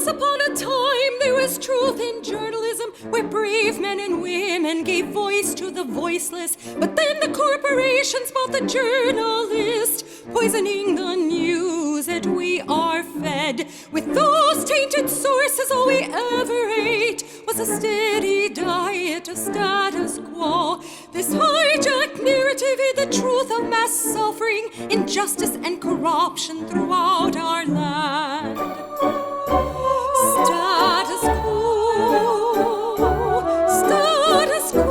Once upon a time, there was truth in journalism, where brave men and women gave voice to the voiceless. But then the corporations bought the journalist, poisoning the news that we are fed. With those tainted sources, all we ever ate was a steady diet of status quo. This hijacked narrative hid the truth of mass suffering, injustice, and corruption throughout our land. Status quo, status quo,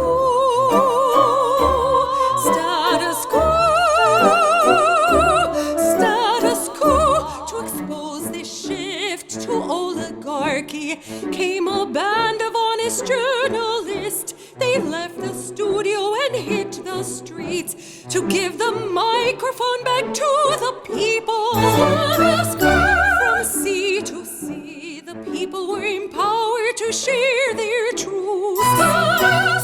status quo, status quo. To expose this shift to oligarchy came a band of honest journalists. They left the studio and hit the streets to give the microphone back to the people. From sea to sea, the people were empowered to share their truth.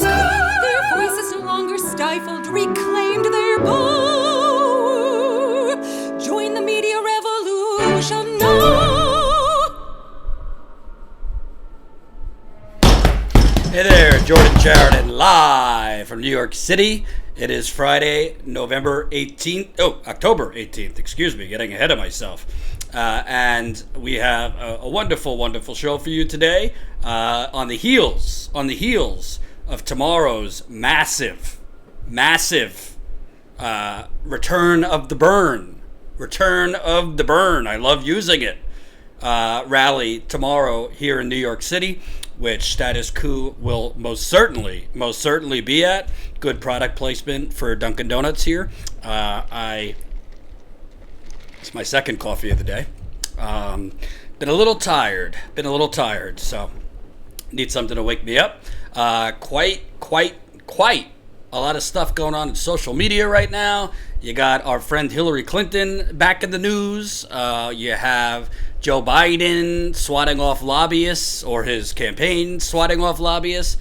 Their voices no longer stifled, reclaimed their power. Join the media revolution now. Hey there, Jordan Sheridan, live from New York City. It is Friday, October 18th, excuse me, getting ahead of myself. And we have a wonderful, wonderful show for you today on the heels of tomorrow's massive return of the BERN. I love using it. Rally tomorrow here in New York City, which Status Quo will most certainly be at. Good product placement for Dunkin' Donuts here. It's my second coffee of the day. Been a little tired, so need something to wake me up. Quite a lot of stuff going on in social media right now. You got our friend Hillary Clinton back in the news. You have Joe Biden swatting off lobbyists, or his campaign swatting off lobbyists.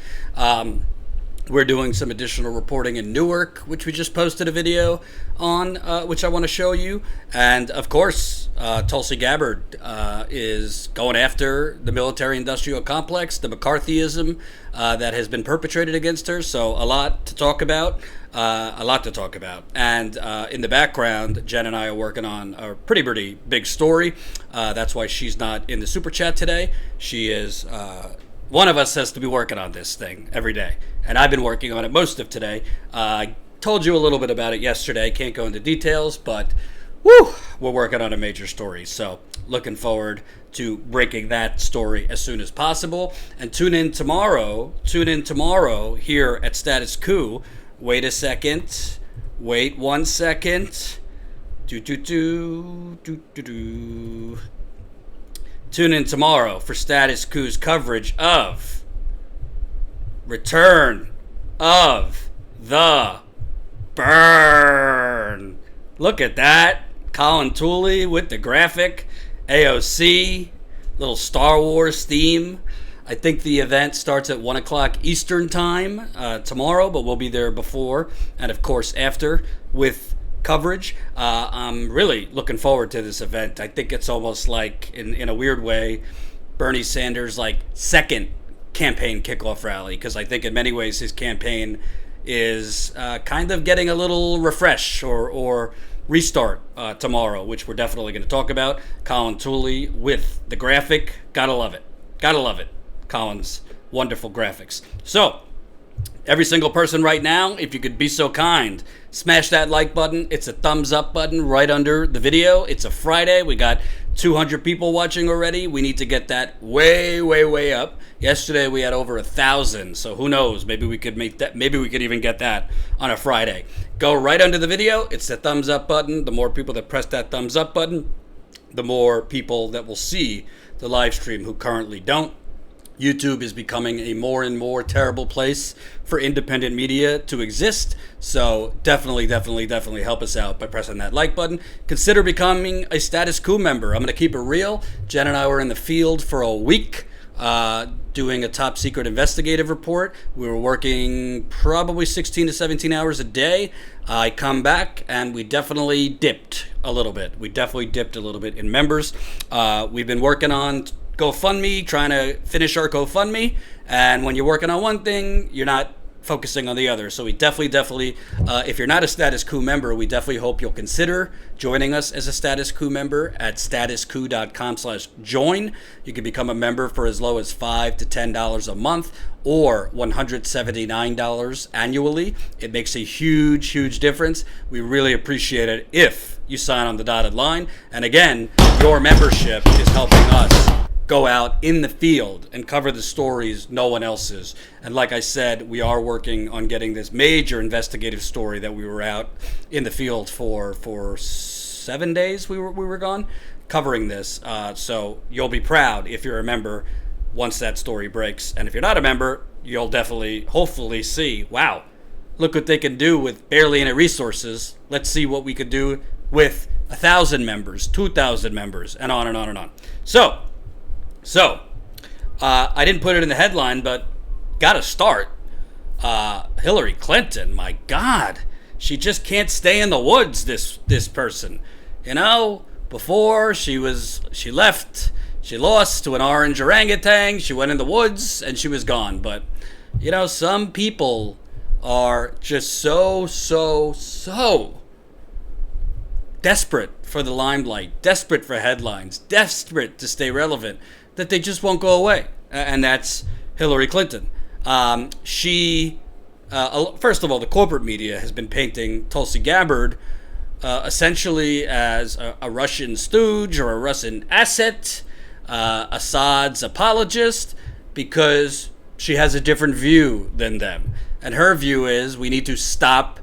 We're doing some additional reporting in Newark, which we just posted a video on, which I want to show you. And of course, Tulsi Gabbard is going after the military-industrial complex, the McCarthyism that has been perpetrated against her. So a lot to talk about. And in the background, Jen and I are working on a pretty big story. That's why she's not in the super chat today. She is, one of us has to be working on this thing every day. And I've been working on it most of today. I told you a little bit about it yesterday. Can't go into details, but we're working on a major story. So looking forward to breaking that story as soon as possible. And tune in tomorrow here at Status Quo. Wait a second. Wait 1 second. Tune in tomorrow for Status Quo's coverage of Return of the BERN. Look at that. Colin Tooley with the graphic. AOC. Little Star Wars theme. I think the event starts at 1 o'clock Eastern time tomorrow, but we'll be there before and, of course, after with coverage. I'm really looking forward to this event. I think it's almost like, in a weird way, Bernie Sanders' second campaign kickoff rally, because I think in many ways his campaign is kind of getting a little refresh or restart tomorrow, which we're definitely going to talk about. Colin Tooley with the graphic. Gotta love it. Colin's wonderful graphics. So, every single person right now, if you could be so kind, smash that like button. It's a thumbs up button right under the video. It's a Friday. We got 200 people watching already. We need to get that way up. Yesterday we had over 1,000, so who knows? Maybe we could make that. Maybe we could even get that on a Friday. Go right under the video. It's the thumbs up button. The more people that press that thumbs up button, the more people that will see the live stream who currently don't. YouTube is becoming a more and more terrible place for independent media to exist. So definitely help us out by pressing that like button. Consider becoming a Status Quo member. I'm going to keep it real. Jen and I were in the field for a week doing a top secret investigative report. We were working probably 16 to 17 hours a day. I come back and we definitely dipped a little bit. In members. We've been working on GoFundMe, trying to finish our GoFundMe. And when you're working on one thing, you're not focusing on the other. So we definitely, if you're not a Status Coup member, we definitely hope you'll consider joining us as a Status Coup member at statuscoup.com/join. You can become a member for as low as $5 to $10 a month or $179 annually. It makes a huge difference. We really appreciate it if you sign on the dotted line. And again, your membership is helping us go out in the field and cover the stories no one else is. And like I said, we are working on getting this major investigative story that we were out in the field for 7 days we were gone covering this. So you'll be proud if you're a member once that story breaks. And if you're not a member, you'll definitely, hopefully see, wow, look what they can do with barely any resources. Let's see what we could do with 1,000 members, 2,000 members, and on and on and on. So, I didn't put it in the headline, but gotta start. Hillary Clinton, my God, she just can't stay in the woods, this person. You know, before she left, she lost to an orange orangutan, she went in the woods, and she was gone. But, you know, some people are just so desperate for the limelight, desperate for headlines, desperate to stay relevant, that they just won't go away. And that's Hillary Clinton. She, first of all, the corporate media has been painting Tulsi Gabbard essentially as a Russian stooge or a Russian asset, Assad's apologist, because she has a different view than them. And her view is we need to stop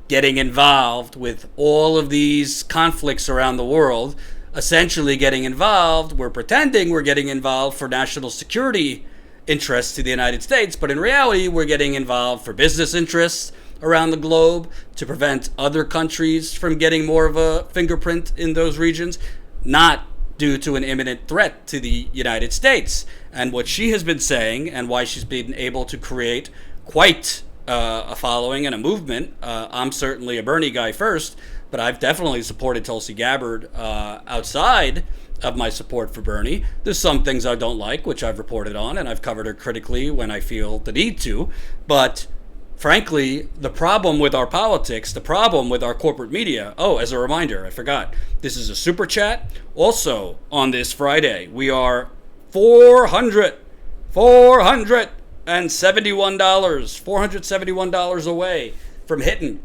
getting involved with all of these conflicts around the world. Essentially getting involved, we're pretending we're getting involved for national security interests to the United States, but in reality, we're getting involved for business interests around the globe to prevent other countries from getting more of a fingerprint in those regions, not due to an imminent threat to the United States. And what she has been saying, and why she's been able to create quite a following and a movement, I'm certainly a Bernie guy first, but I've definitely supported Tulsi Gabbard outside of my support for Bernie. There's some things I don't like, which I've reported on, and I've covered her critically when I feel the need to. But frankly, the problem with our politics, the problem with our corporate media, as a reminder, I forgot, this is a super chat. Also, on this Friday, we are $471 away from hitting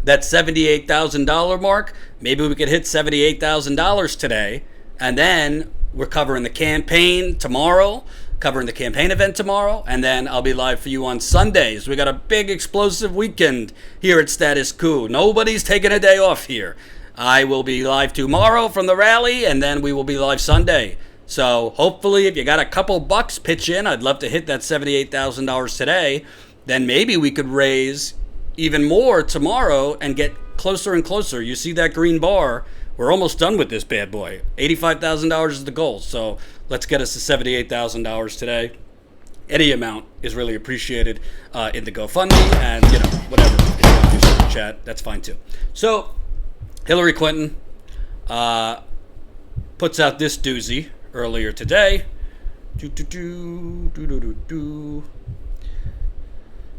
that $78,000 mark. Maybe we could hit $78,000 today, and then we're covering the campaign tomorrow, covering the campaign event tomorrow, and then I'll be live for you on Sundays. We got a big explosive weekend here at Status Coup. Nobody's taking a day off here. I will be live tomorrow from the rally, and then we will be live Sunday. So hopefully if you got a couple bucks, pitch in. I'd love to hit that $78,000 today. Then maybe we could raise even more tomorrow and get closer and closer. You see that green bar? We're almost done with this bad boy. $85,000 is the goal. So let's get us to $78,000 today. Any amount is really appreciated in the GoFundMe, and whatever. If you want to do super chat, that's fine too. So Hillary Clinton puts out this doozy earlier today.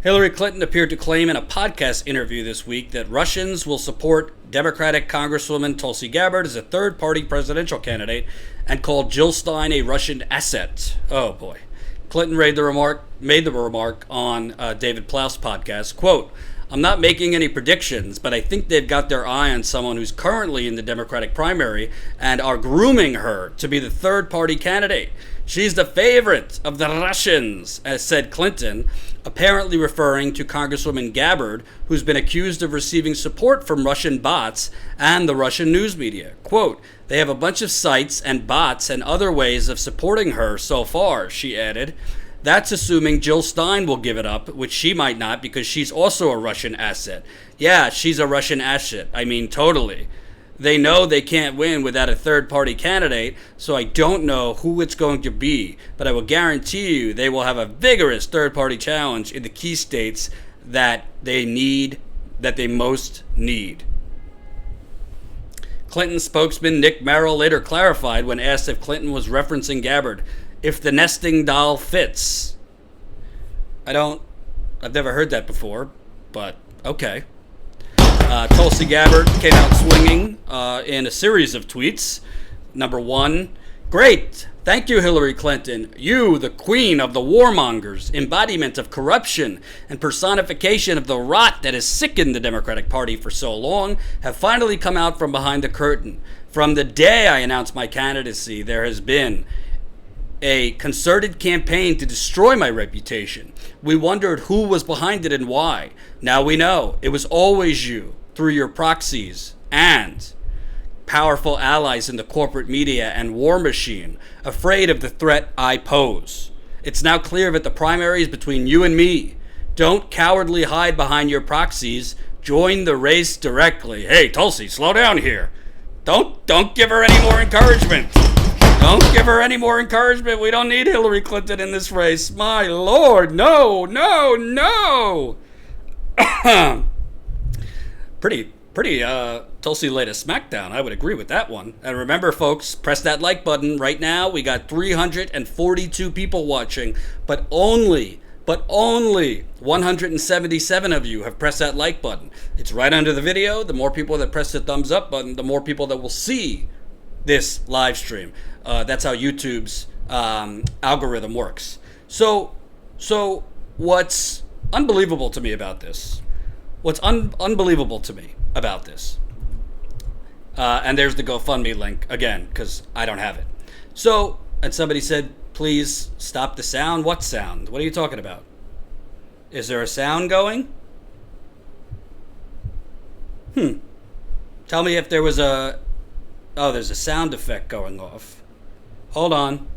Hillary Clinton appeared to claim in a podcast interview this week that Russians will support Democratic Congresswoman Tulsi Gabbard as a third-party presidential candidate and called Jill Stein a Russian asset. Oh boy. Clinton made the remark on David Plouffe's podcast, quote, "I'm not making any predictions, but I think they've got their eye on someone who's currently in the Democratic primary and are grooming her to be the third-party candidate. She's the favorite of the Russians," as said Clinton, apparently referring to Congresswoman Gabbard, who's been accused of receiving support from Russian bots and the Russian news media. Quote, "They have a bunch of sites and bots and other ways of supporting her so far," she added. That's assuming Jill Stein will give it up, which she might not because she's also a Russian asset. Yeah, she's a Russian asset. I mean, totally. They know they can't win without a third-party candidate, so I don't know who it's going to be, but I will guarantee you they will have a vigorous third-party challenge in the key states that they most need. Clinton spokesman Nick Merrill later clarified when asked if Clinton was referencing Gabbard. if the nesting doll fits. I've never heard that before, but okay. Tulsi Gabbard came out swinging in a series of tweets. Number one, great. Thank you, Hillary Clinton. You, the queen of the warmongers, embodiment of corruption, and personification of the rot that has sickened the Democratic Party for so long, have finally come out from behind the curtain. From the day I announced my candidacy, there has been a concerted campaign to destroy my reputation. We wondered who was behind it and why. Now we know. It was always you, through your proxies and powerful allies in the corporate media and war machine, afraid of the threat I pose. It's now clear that the primary is between you and me. Don't cowardly hide behind your proxies. Join the race directly. Hey, Tulsi, slow down here. Don't give her any more encouragement. Don't give her any more encouragement. We don't need Hillary Clinton in this race. My Lord, no. Pretty, Tulsi laid a smackdown. I would agree with that one. And remember, folks, press that like button right now. We got 342 people watching, but only 177 of you have pressed that like button. It's right under the video. The more people that press the thumbs up button, the more people that will see this live stream. That's how YouTube's algorithm works. So what's unbelievable to me about this? And there's the GoFundMe link again, because I don't have it. So, and somebody said, please stop the sound. What sound? What are you talking about? Is there a sound going? Tell me if there was a... Oh, there's a sound effect going off. Hold on.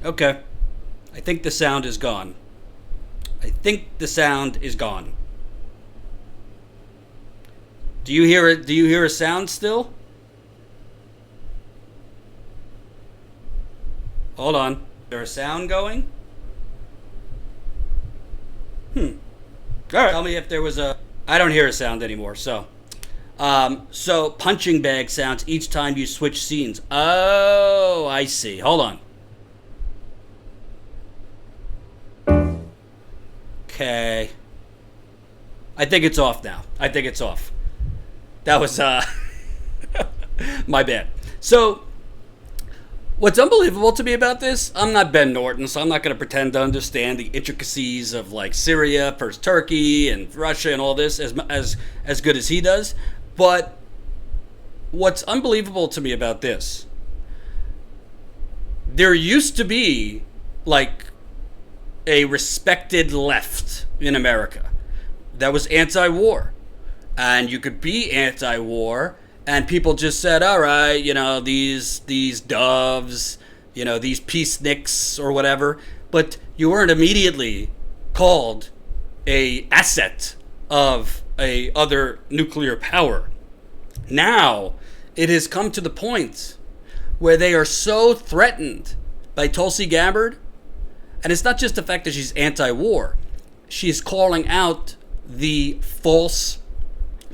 Okay. I think the sound is gone. Do you hear it? Do you hear a sound still? Hold on. Is there a sound going? All right. Tell me if there was a... I don't hear a sound anymore, so punching bag sounds each time you switch scenes. Oh, I see. Hold on. Okay. I think it's off now. That was my bad. So what's unbelievable to me about this, I'm not Ben Norton, so I'm not going to pretend to understand the intricacies of like Syria, first Turkey, and Russia and all this as good as he does. But what's unbelievable to me about this, there used to be like a respected left in America that was anti-war. And you could be anti-war, and people just said, all right, these doves, these peaceniks or whatever, but you weren't immediately called a asset of a other nuclear power. Now, it has come to the point where they are so threatened by Tulsi Gabbard, and it's not just the fact that she's anti-war. She's calling out the false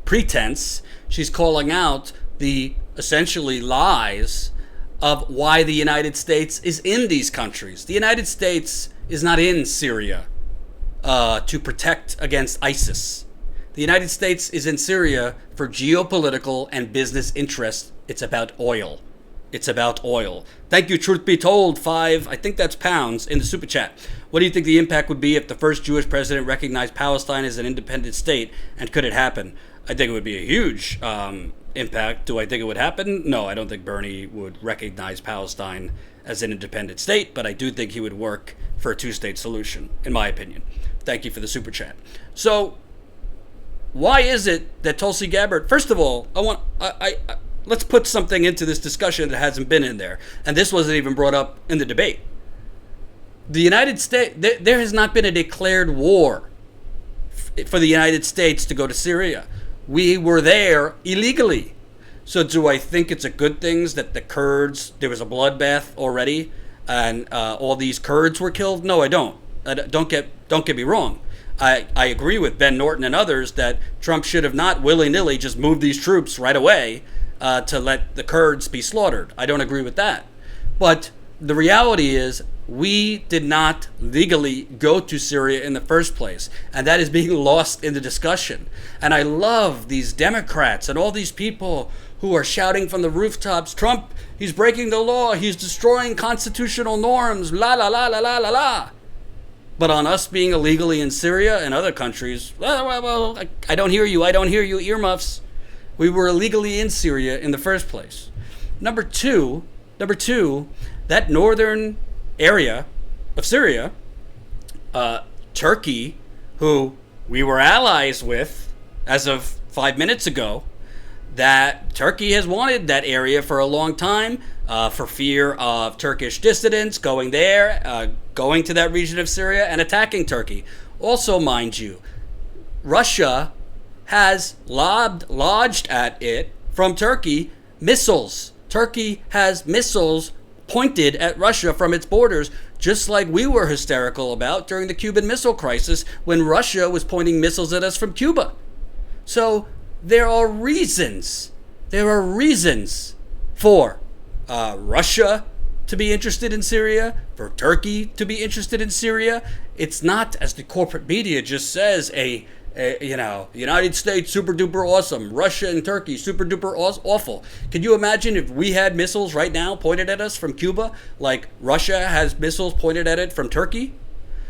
pretense. She's calling out the essentially lies of why the United States is in these countries. The United States is not in Syria to protect against ISIS. The United States is in Syria for geopolitical and business interests. It's about oil. Thank you, Truth Be Told, 5, I think that's pounds, in the super chat. What do you think the impact would be if the first Jewish president recognized Palestine as an independent state, and could it happen? I think it would be a huge impact. Do I think it would happen? No, I don't think Bernie would recognize Palestine as an independent state, but I do think he would work for a two-state solution, in my opinion. Thank you for the super chat. So, why is it that Tulsi Gabbard... First of all, let's put something into this discussion that hasn't been in there. And this wasn't even brought up in the debate. The United States... There has not been a declared war for the United States to go to Syria. We were there illegally. So do I think it's a good thing that the Kurds... There was a bloodbath already, and all these Kurds were killed? No, I don't. Don't get me wrong. I agree with Ben Norton and others that Trump should have not willy-nilly just moved these troops right away to let the Kurds be slaughtered. I don't agree with that. But the reality is we did not legally go to Syria in the first place. And that is being lost in the discussion. And I love these Democrats and all these people who are shouting from the rooftops, Trump, he's breaking the law, he's destroying constitutional norms, la la la la la la la. But on us being illegally in Syria and other countries, well, I don't hear you, earmuffs. We were illegally in Syria in the first place. Number two, that northern area of Syria, Turkey, who we were allies with as of 5 minutes ago, that Turkey has wanted that area for a long time, for fear of Turkish dissidents going there, going to that region of Syria and attacking Turkey. Also, mind you, Russia has lodged at it from Turkey missiles. Turkey has missiles pointed at Russia from its borders, just like we were hysterical about during the Cuban Missile Crisis when Russia was pointing missiles at us from Cuba. So there are reasons for Russia to be interested in Syria, for Turkey to be interested in Syria. It's not, as the corporate media just says, United States super duper awesome, Russia and Turkey super duper awful. Can you imagine if we had missiles right now pointed at us from Cuba, like Russia has missiles pointed at it from Turkey?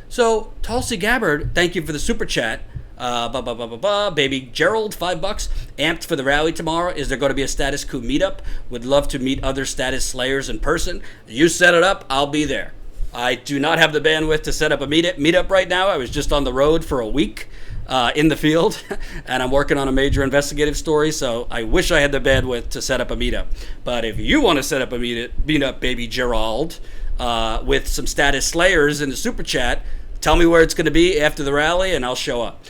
So Tulsi Gabbard, thank you for the super chat. Baby Gerald, $5. Amped for the rally tomorrow. Is there going to be a status coup meetup? Would love to meet other status slayers in person. You set it up, I'll be there. I do not have the bandwidth to set up a meetup right now. I was just on the road for a week in the field, and I'm working on a major investigative story, so I wish I had the bandwidth to set up a meetup. But if you want to set up a meetup, Baby Gerald, with some status slayers in the super chat, tell me where it's going to be after the rally, and I'll show up.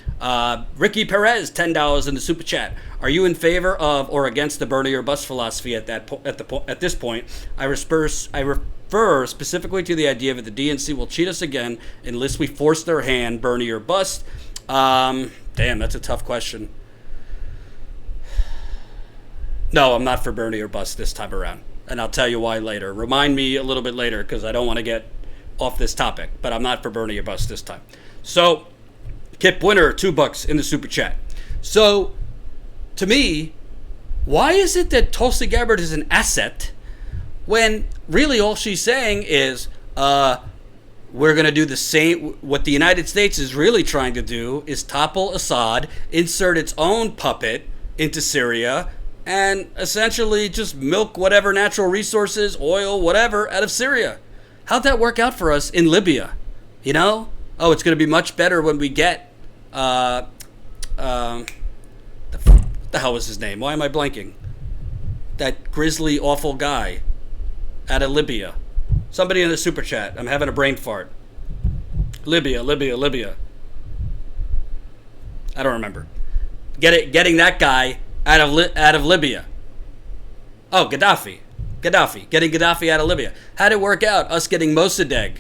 Ricky Perez, $10 in the super chat. Are you in favor of or against the Bernie or bust philosophy at this point? I refer specifically to the idea that the DNC will cheat us again unless we force their hand, Bernie or bust. Damn, that's a tough question. No, I'm not for Bernie or bust this time around, and I'll tell you why later. Remind me a little bit later, because I don't want to get off this topic, but I'm not for Bernie or bust this time. So, Kip Winter, $2 in the super chat. So, to me, why is it that Tulsi Gabbard is an asset when really all she's saying is, we're going to do the same. What the United States is really trying to do is topple Assad, insert its own puppet into Syria, and essentially just milk whatever natural resources, oil, whatever, out of Syria. How'd that work out for us in Libya? You know? Oh, it's going to be much better when we get, what the hell was his name? Why am I blanking? That grisly, awful guy out of Libya. Somebody in the super chat. I'm having a brain fart. Libya. I don't remember. Getting that guy out of Libya. Oh, Gaddafi. Getting Gaddafi out of Libya. How'd it work out? Us getting Mossadegh,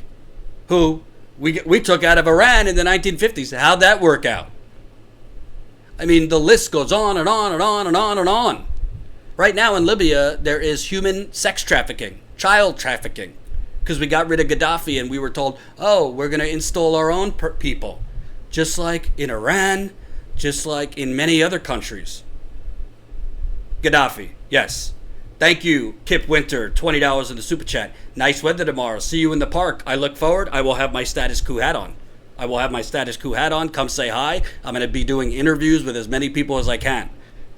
who we took out of Iran in the 1950s. How'd that work out? I mean, the list goes on and on and on and on and on. Right now in Libya, there is human sex trafficking, child trafficking, because we got rid of Gaddafi and we were told, oh, we're going to install our own people, just like in Iran, just like in many other countries. Gaddafi, yes. Thank you, Kip Winter, $20 in the super chat. Nice weather tomorrow. See you in the park. I look forward. I will have my status coup hat on. Come say hi. I'm going to be doing interviews with as many people as I can.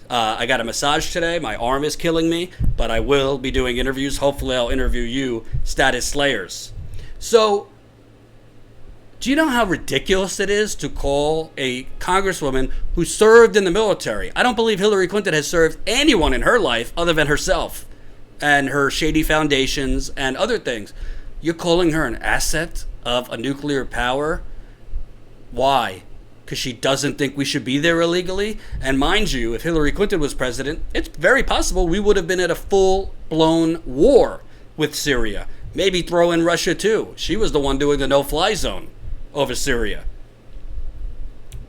I got a massage today. My arm is killing me, but I will be doing interviews. Hopefully I'll interview you, status slayers. So, do you know how ridiculous it is to call a congresswoman who served in the military? I don't believe Hillary Clinton has served anyone in her life other than herself and her shady foundations and other things. You're calling her an asset of a nuclear power? Why? Because she doesn't think we should be there illegally? And mind you, if Hillary Clinton was president, it's very possible we would have been at a full-blown war with Syria. Maybe throw in Russia too. She was the one doing the no-fly zone over Syria.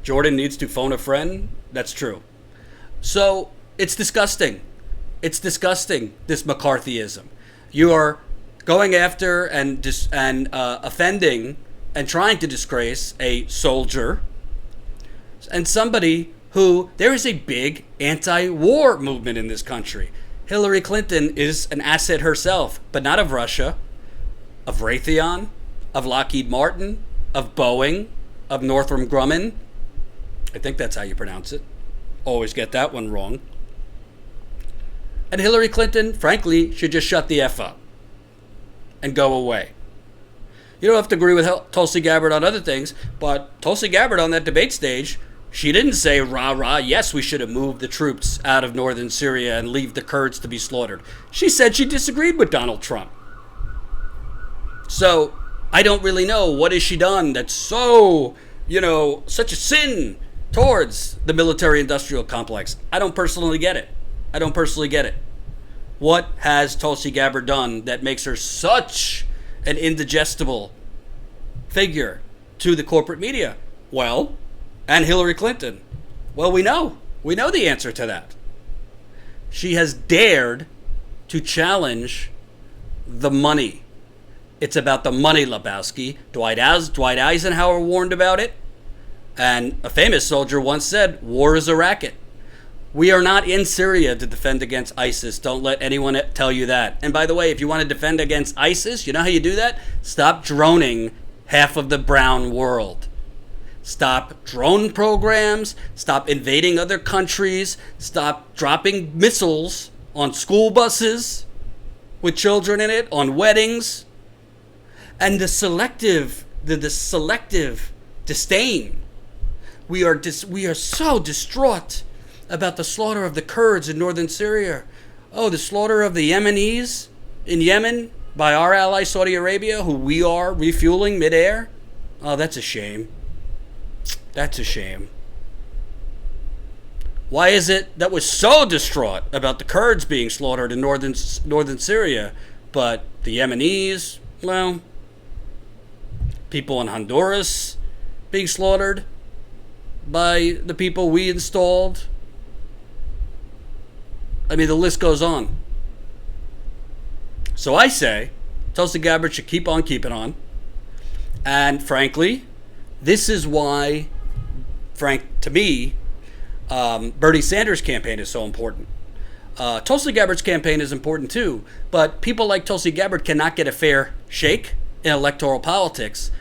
Jordan needs to phone a friend. That's true. So, it's disgusting. It's disgusting, this McCarthyism. You are going after and offending and trying to disgrace a soldier and somebody who, there is a big anti-war movement in this country. Hillary Clinton is an asset herself, but not of Russia, of Raytheon, of Lockheed Martin, of Boeing, of Northrop Grumman. I think that's how you pronounce it. Always get that one wrong. And Hillary Clinton, frankly, should just shut the F up and go away. You don't have to agree with Tulsi Gabbard on other things, but Tulsi Gabbard on that debate stage, she didn't say, rah, rah, yes, we should have moved the troops out of northern Syria and leave the Kurds to be slaughtered. She said she disagreed with Donald Trump. So I don't really know what has she done that's so, such a sin towards the military-industrial complex. I don't personally get it. What has Tulsi Gabbard done that makes her such an indigestible figure to the corporate media? Well, and Hillary Clinton. Well, we know the answer to that. She has dared to challenge the money. It's about the money, Lebowski. Dwight Eisenhower warned about it. And a famous soldier once said, war is a racket. We are not in Syria to defend against ISIS. Don't let anyone tell you that. And by the way, if you want to defend against ISIS, you know how you do that? Stop droning half of the brown world. Stop drone programs. Stop invading other countries. Stop dropping missiles on school buses with children in it, on weddings. And the selective disdain. We are so distraught about the slaughter of the Kurds in northern Syria. Oh, the slaughter of the Yemenis in Yemen by our ally Saudi Arabia, who we are refueling midair. Oh, that's a shame. That's a shame. Why is it that we're so distraught about the Kurds being slaughtered in northern Syria, but the Yemenis, well, people in Honduras being slaughtered by the people we installed? I mean, the list goes on. So I say, Tulsi Gabbard should keep on keeping on. And frankly, this is why, to me, Bernie Sanders' campaign is so important. Tulsi Gabbard's campaign is important too, but people like Tulsi Gabbard cannot get a fair shake in electoral politics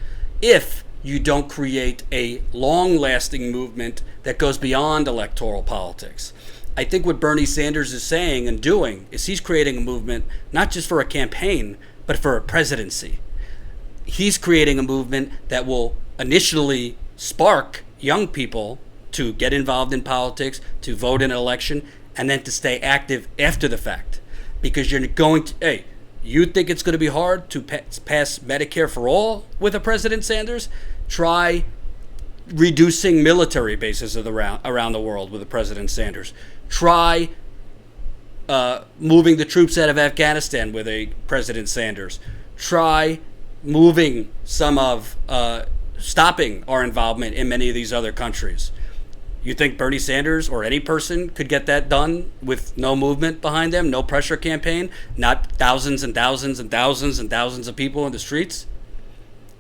if you don't create a long-lasting movement that goes beyond electoral politics. I think what Bernie Sanders is saying and doing is he's creating a movement not just for a campaign, but for a presidency. He's creating a movement that will initially spark young people to get involved in politics, to vote in an election, and then to stay active after the fact. Because you're going to, you think it's going to be hard to pass Medicare for all with a President Sanders? Try reducing military bases around the world with a President Sanders. Try moving the troops out of Afghanistan with a President Sanders. Try moving stopping our involvement in many of these other countries. You think Bernie Sanders or any person could get that done with no movement behind them, no pressure campaign, not thousands and thousands and thousands and thousands of people in the streets?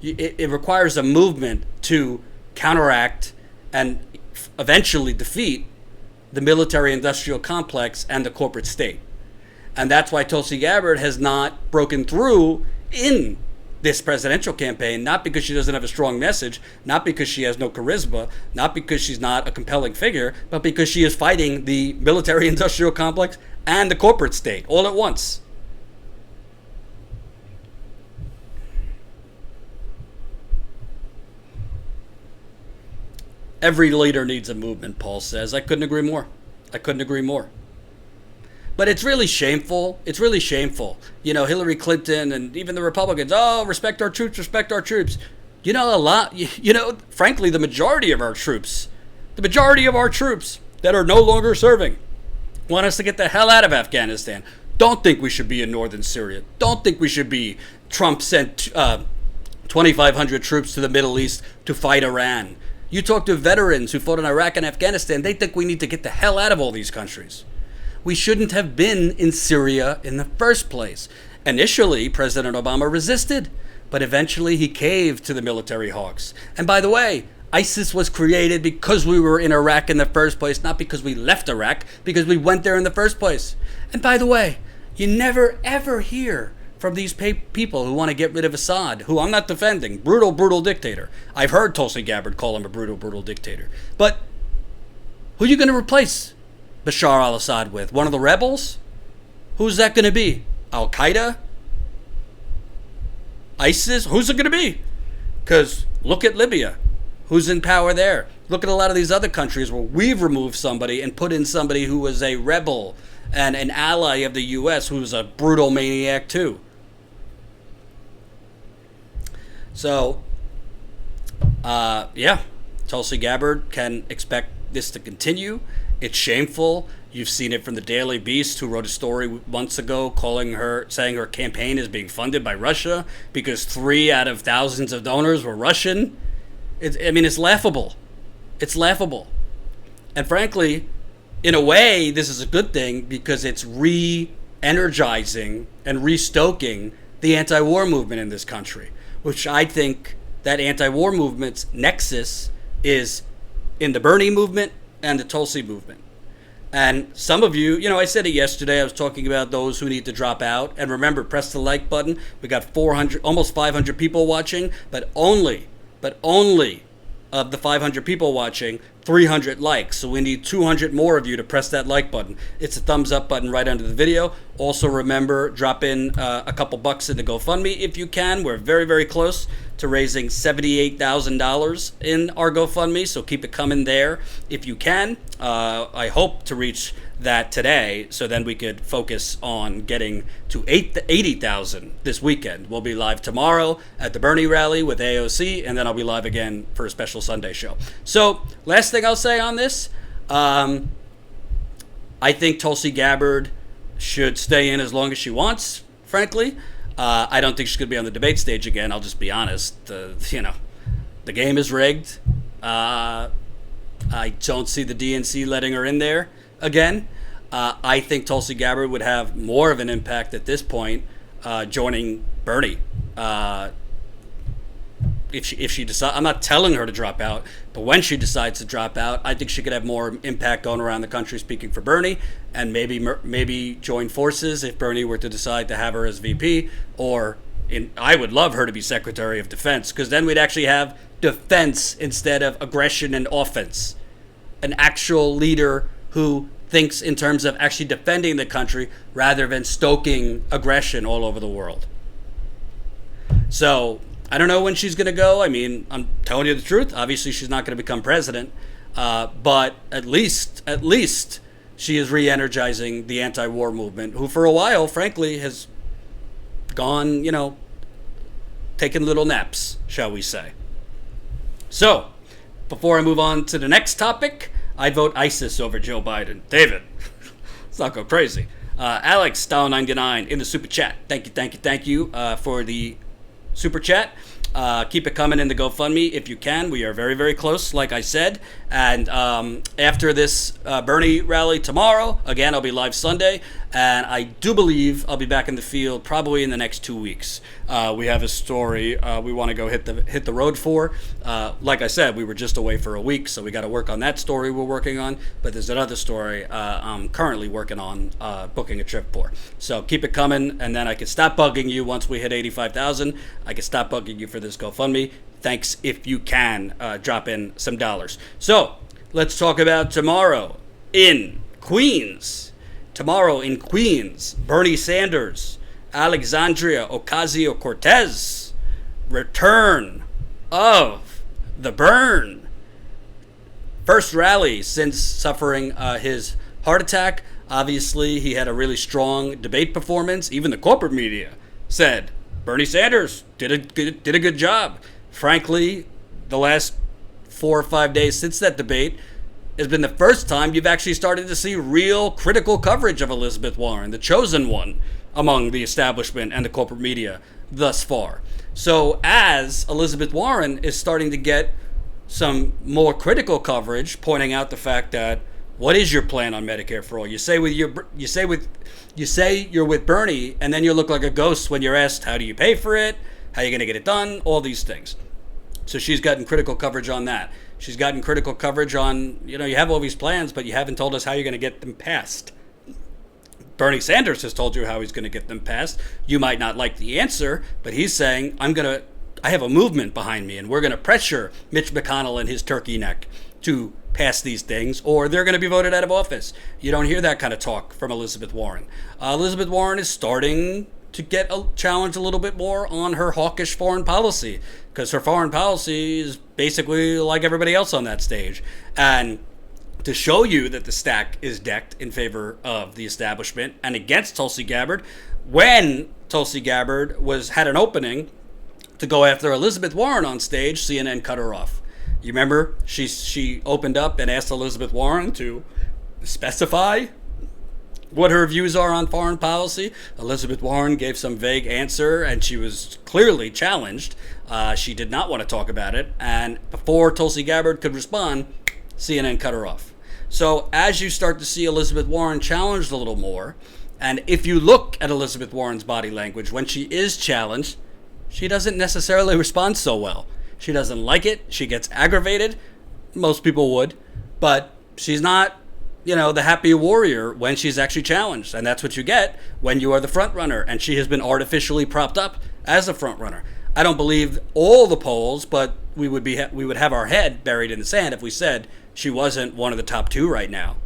It requires a movement to counteract and eventually defeat the military-industrial complex and the corporate state. And that's why Tulsi Gabbard has not broken through in this presidential campaign, not because she doesn't have a strong message, not because she has no charisma, not because she's not a compelling figure, but because she is fighting the military-industrial complex and the corporate state all at once. Every leader needs a movement, Paul says. I couldn't agree more. But it's really shameful. Hillary Clinton and even the Republicans, respect our troops. Frankly, the majority of our troops that are no longer serving want us to get the hell out of Afghanistan. Don't think we should be in northern Syria. Don't think we should be. Trump sent 2,500 troops to the Middle East to fight Iran. You talk to veterans who fought in Iraq and Afghanistan, they think we need to get the hell out of all these countries. we shouldn't have been in Syria in the first place. Initially, President Obama resisted, but eventually he caved to the military hawks. And by the way, ISIS was created because we were in Iraq in the first place, not because we left Iraq, because we went there in the first place. And by the way, you never ever hear from these people who want to get rid of Assad, who I'm not defending, brutal dictator. I've heard Tulsi Gabbard call him a brutal dictator. But who are you going to replace Bashar al-Assad with? One of the rebels? Who's that going to be? Al-Qaeda? ISIS? Who's it going to be? Because look at Libya. Who's in power there? Look at a lot of these other countries where we've removed somebody and put in somebody who was a rebel and an ally of the U.S. who's a brutal maniac too. So, Tulsi Gabbard can expect this to continue. It's shameful. You've seen it from the Daily Beast, who wrote a story months ago saying her campaign is being funded by Russia because 3 out of thousands of donors were Russian. It's laughable. It's laughable. And frankly, in a way, this is a good thing because it's re-energizing and restoking the anti-war movement in this country, which I think that anti-war movement's nexus is in the Bernie movement and the Tulsi movement. And some of you, I said it yesterday, I was talking about those who need to drop out. And remember, press the like button. We got 400, almost 500 people watching, but only of the 500 people watching, 300 likes. So we need 200 more of you to press that like button. It's a thumbs up button right under the video. Also remember, drop in a couple bucks in the GoFundMe if you can. We're very close to raising $78,000 in our GoFundMe, so keep it coming there if you can. I hope to reach that today, so then we could focus on getting to 80,000 this weekend. We'll be live tomorrow at the Bernie rally with AOC, and then I'll be live again for a special Sunday show. So, last thing I'll say on this, I think Tulsi Gabbard should stay in as long as she wants, frankly. I don't think she's going to be on the debate stage again. I'll just be honest. The game is rigged. I don't see the DNC letting her in there again. I think Tulsi Gabbard would have more of an impact at this point joining Bernie. If she decides, I'm not telling her to drop out, but when she decides to drop out, I think she could have more impact going around the country speaking for Bernie, and maybe join forces if Bernie were to decide to have her as VP, I would love her to be Secretary of Defense, because then we'd actually have defense instead of aggression and offense. An actual leader who thinks in terms of actually defending the country rather than stoking aggression all over the world. So I don't know when she's going to go. I'm telling you the truth. Obviously, she's not going to become president. But at least she is re-energizing the anti-war movement, who for a while, frankly, has gone, taking little naps, shall we say. So, before I move on to the next topic, I'd vote ISIS over Joe Biden. David, let's not go crazy. Alex, Style99 in the super chat. Thank you for the super chat. Keep it coming in the GoFundMe if you can. We are very close, like I said. And after this Bernie rally tomorrow, again, I'll be live Sunday. And I do believe I'll be back in the field probably in the next 2 weeks. We have a story we want to go hit the road for. Like I said, we were just away for a week, so we got to work on that story we're working on. But there's another story I'm currently working on booking a trip for. So keep it coming, and then I can stop bugging you once we hit 85,000. I can stop bugging you for this GoFundMe. Thanks if you can drop in some dollars. So let's talk about tomorrow in Queens. Tomorrow in Queens, Bernie Sanders, Alexandria Ocasio-Cortez, return of the BERN. First rally since suffering his heart attack. Obviously, he had a really strong debate performance. Even the corporate media said Bernie Sanders did a good job. Frankly, the last 4 or 5 days since that debate has been the first time you've actually started to see real critical coverage of Elizabeth Warren, the chosen one among the establishment and the corporate media thus far. So as Elizabeth Warren is starting to get some more critical coverage, pointing out the fact that What is your plan on Medicare for all? You say you're with Bernie, and then you look like a ghost when you're asked, how do you pay for it? How are you going to get it done? All these things. So she's gotten critical coverage on that. She's gotten critical coverage on, you have all these plans, but you haven't told us how you're going to get them passed. Bernie Sanders has told you how he's going to get them passed. You might not like the answer, but he's saying, I have a movement behind me, and we're going to pressure Mitch McConnell and his turkey neck to pass these things, or they're going to be voted out of office. You don't hear that kind of talk from Elizabeth Warren. Elizabeth Warren is starting to get challenged a little bit more on her hawkish foreign policy, because her foreign policy is basically like everybody else on that stage. And to show you that the stack is decked in favor of the establishment and against Tulsi Gabbard, when Tulsi Gabbard had an opening to go after Elizabeth Warren on stage, CNN cut her off. You remember she opened up and asked Elizabeth Warren to specify what her views are on foreign policy. Elizabeth Warren gave some vague answer, and she was clearly challenged. She did not want to talk about it, and before Tulsi Gabbard could respond, CNN cut her off. So as you start to see Elizabeth Warren challenged a little more, and if you look at Elizabeth Warren's body language when she is challenged, she doesn't necessarily respond so well. She doesn't like it. She gets aggravated. Most people would, but she's not, the happy warrior when she's actually challenged. And that's what you get when you are the front runner. And she has been artificially propped up as a front runner. I don't believe all the polls, but we would have our head buried in the sand if we said she wasn't one of the top two right now.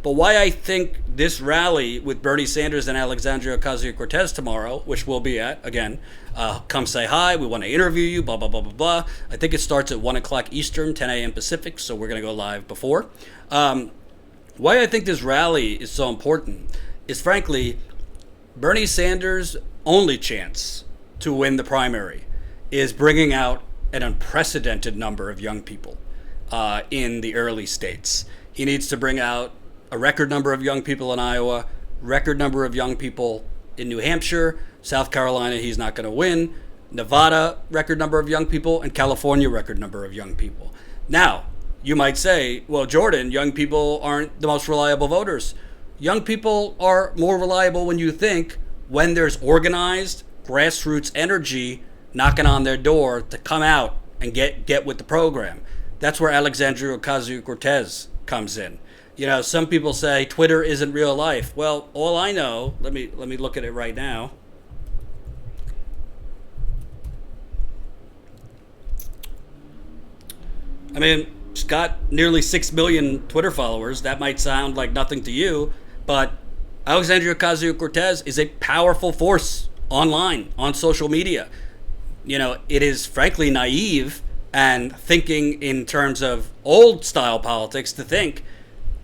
But why I think this rally with Bernie Sanders and Alexandria Ocasio-Cortez tomorrow, which we'll be at, again, come say hi, we want to interview you, blah, blah, blah, blah, blah. I think it starts at 1 o'clock Eastern, 10 a.m. Pacific, so we're going to go live before. Why I think this rally is so important is, frankly, Bernie Sanders' only chance to win the primary is bringing out an unprecedented number of young people in the early states. He needs to bring out a record number of young people in Iowa, record number of young people in New Hampshire. South Carolina, he's not going to win. Nevada, record number of young people, and California, record number of young people. Now, you might say, well, Jordan, young people aren't the most reliable voters. Young people are more reliable when you think when there's organized grassroots energy knocking on their door to come out and get with the program. That's where Alexandria Ocasio-Cortez comes in. Some people say Twitter isn't real life. Well, all I know, let me look at it right now. I mean, she's got nearly 6 million Twitter followers. That might sound like nothing to you, but Alexandria Ocasio-Cortez is a powerful force online, on social media. It is frankly naive and thinking in terms of old style politics to think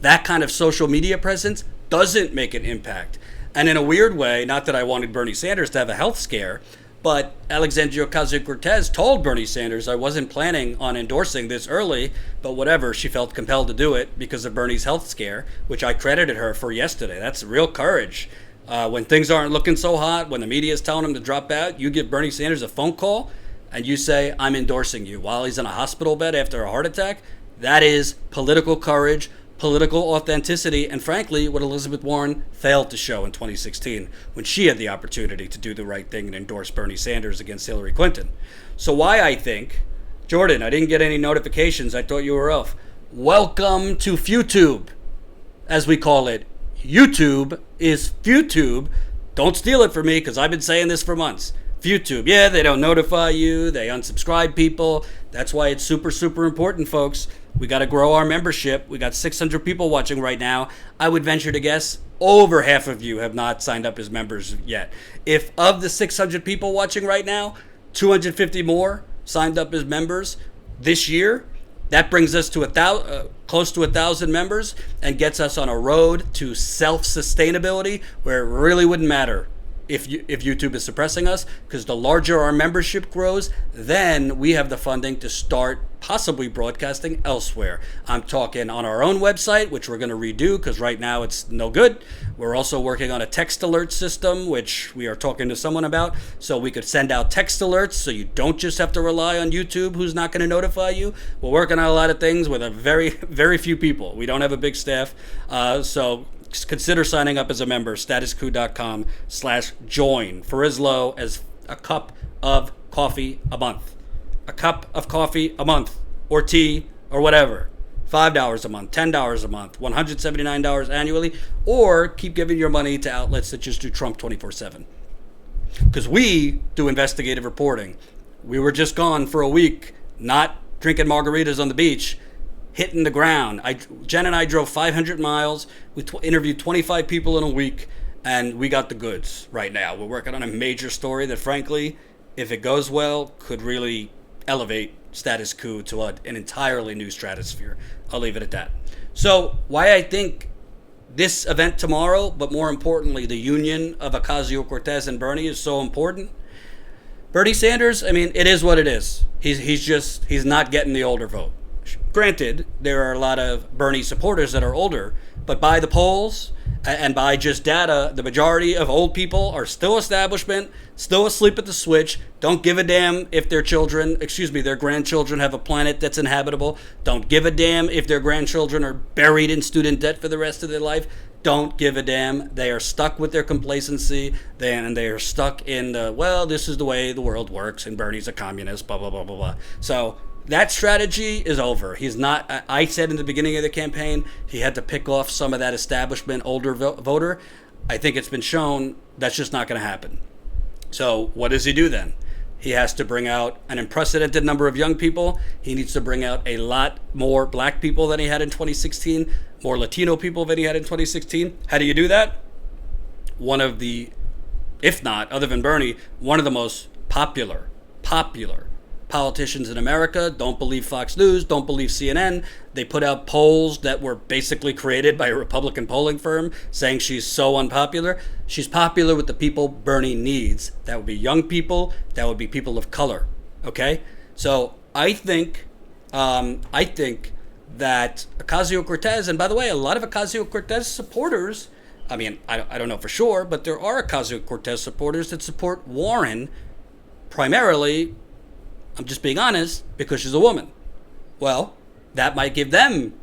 that kind of social media presence doesn't make an impact. And in a weird way, not that I wanted Bernie Sanders to have a health scare, but Alexandria Ocasio-Cortez told Bernie Sanders, I wasn't planning on endorsing this early, but whatever, she felt compelled to do it because of Bernie's health scare, which I credited her for yesterday. That's real courage. When things aren't looking so hot, when the media is telling him to drop out, you give Bernie Sanders a phone call and you say, I'm endorsing you while he's in a hospital bed after a heart attack. That is political courage, political authenticity, and frankly, what Elizabeth Warren failed to show in 2016 when she had the opportunity to do the right thing and endorse Bernie Sanders against Hillary Clinton. So why I think, Jordan, I didn't get any notifications. I thought you were off. Welcome to FewTube, as we call it. YouTube is FewTube. Don't steal it from me because I've been saying this for months. FewTube, yeah, they don't notify you. They unsubscribe people. That's why it's super, super important, folks. We got to grow our membership. We got 600 people watching right now. I would venture to guess over half of you have not signed up as members yet. If of the 600 people watching right now, 250 more signed up as members this year, that brings us to close to 1,000 members and gets us on a road to self-sustainability where it really wouldn't matter if YouTube is suppressing us, because the larger our membership grows, then we have the funding to start possibly broadcasting elsewhere. I'm talking on our own website, which we're going to redo because right now it's no good. We're also working on a text alert system, which we are talking to someone about, so we could send out text alerts so you don't just have to rely on YouTube, who's not going to notify you. We're working on a lot of things with a very, very few people. We don't have a big staff, so consider signing up as a member, statuscoup.com/join, for as low as a cup of coffee a month. A cup of coffee a month, or tea, or whatever. $5 a month, $10 a month, $179 annually, or keep giving your money to outlets that just do Trump 24/7. Because we do investigative reporting. We were just gone for a week, not drinking margaritas on the beach, hitting the ground. Jen and I drove 500 miles. We interviewed 25 people in a week, and we got the goods right now. We're working on a major story that, frankly, if it goes well, could really elevate status quo to an entirely new stratosphere. I'll leave it at that. So why I think this event tomorrow, but more importantly, the union of Ocasio-Cortez and Bernie is so important. Bernie Sanders, I mean, it is what it is. He's not getting the older vote. Granted, there are a lot of Bernie supporters that are older, but by the polls and by just data, the majority of old people are still establishment, still asleep at the switch, don't give a damn if their grandchildren have a planet that's inhabitable, don't give a damn if their grandchildren are buried in student debt for the rest of their life, don't give a damn. They are stuck with their complacency, and they are stuck in this is the way the world works, and Bernie's a communist, blah, blah, blah, blah, blah. So that strategy is over. He's not, I said in the beginning of the campaign, he had to pick off some of that establishment older voter. I think it's been shown that's just not going to happen. So what does he do then? He has to bring out an unprecedented number of young people. He needs to bring out a lot more black people than he had in 2016, more Latino people than he had in 2016. How do you do that? One of the, if not, other than Bernie, one of the most popular politicians in America. Don't believe Fox News, don't believe CNN. They put out polls that were basically created by a Republican polling firm saying she's so unpopular. She's popular with the people Bernie needs. That would be young people, that would be people of color. Okay? So I think that Ocasio-Cortez, and by the way, a lot of Ocasio-Cortez supporters, I mean, I don't know for sure, but there are Ocasio-Cortez supporters that support Warren primarily, I'm just being honest, because she's a woman. Well, that might give them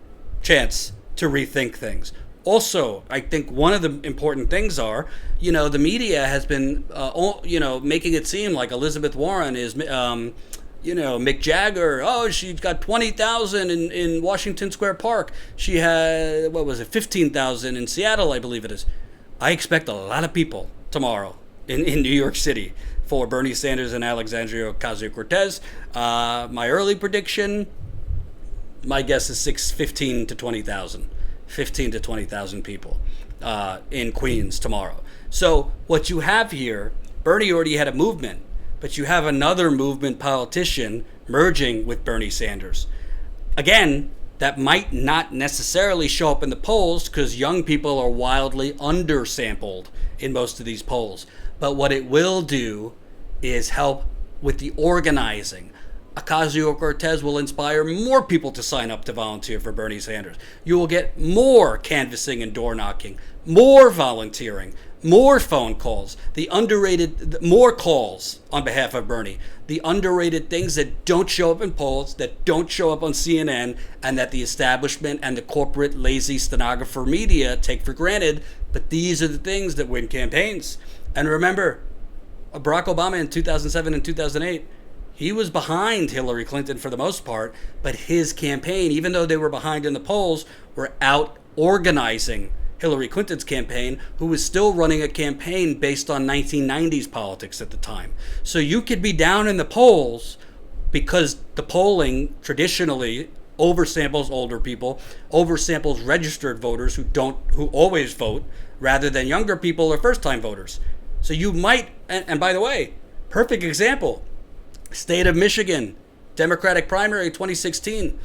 chance to rethink things. Also, I think one of the important things are, the media has been, making it seem like Elizabeth Warren is, Mick Jagger. Oh, she's got 20,000 in Washington Square Park. She had, 15,000 in Seattle, I believe it is. I expect a lot of people tomorrow in New York City for Bernie Sanders and Alexandria Ocasio-Cortez. My early prediction, my guess is 15 to 20,000. 15 to 20,000 people in Queens tomorrow. So what you have here, Bernie already had a movement, but you have another movement politician merging with Bernie Sanders. Again, that might not necessarily show up in the polls because young people are wildly undersampled in most of these polls. But what it will do is help with the organizing. Ocasio-Cortez will inspire more people to sign up to volunteer for Bernie Sanders. You will get more canvassing and door knocking, more volunteering, more phone calls, more calls on behalf of Bernie. The underrated things that don't show up in polls, that don't show up on CNN, and that the establishment and the corporate lazy stenographer media take for granted. But these are the things that win campaigns. And remember, Barack Obama in 2007 and 2008, he was behind Hillary Clinton for the most part, but his campaign, even though they were behind in the polls, were out organizing Hillary Clinton's campaign, who was still running a campaign based on 1990s politics at the time. So you could be down in the polls because the polling traditionally oversamples older people, oversamples registered voters who always vote, rather than younger people or first-time voters. So you might, and by the way, perfect example, state of Michigan, Democratic primary 2016.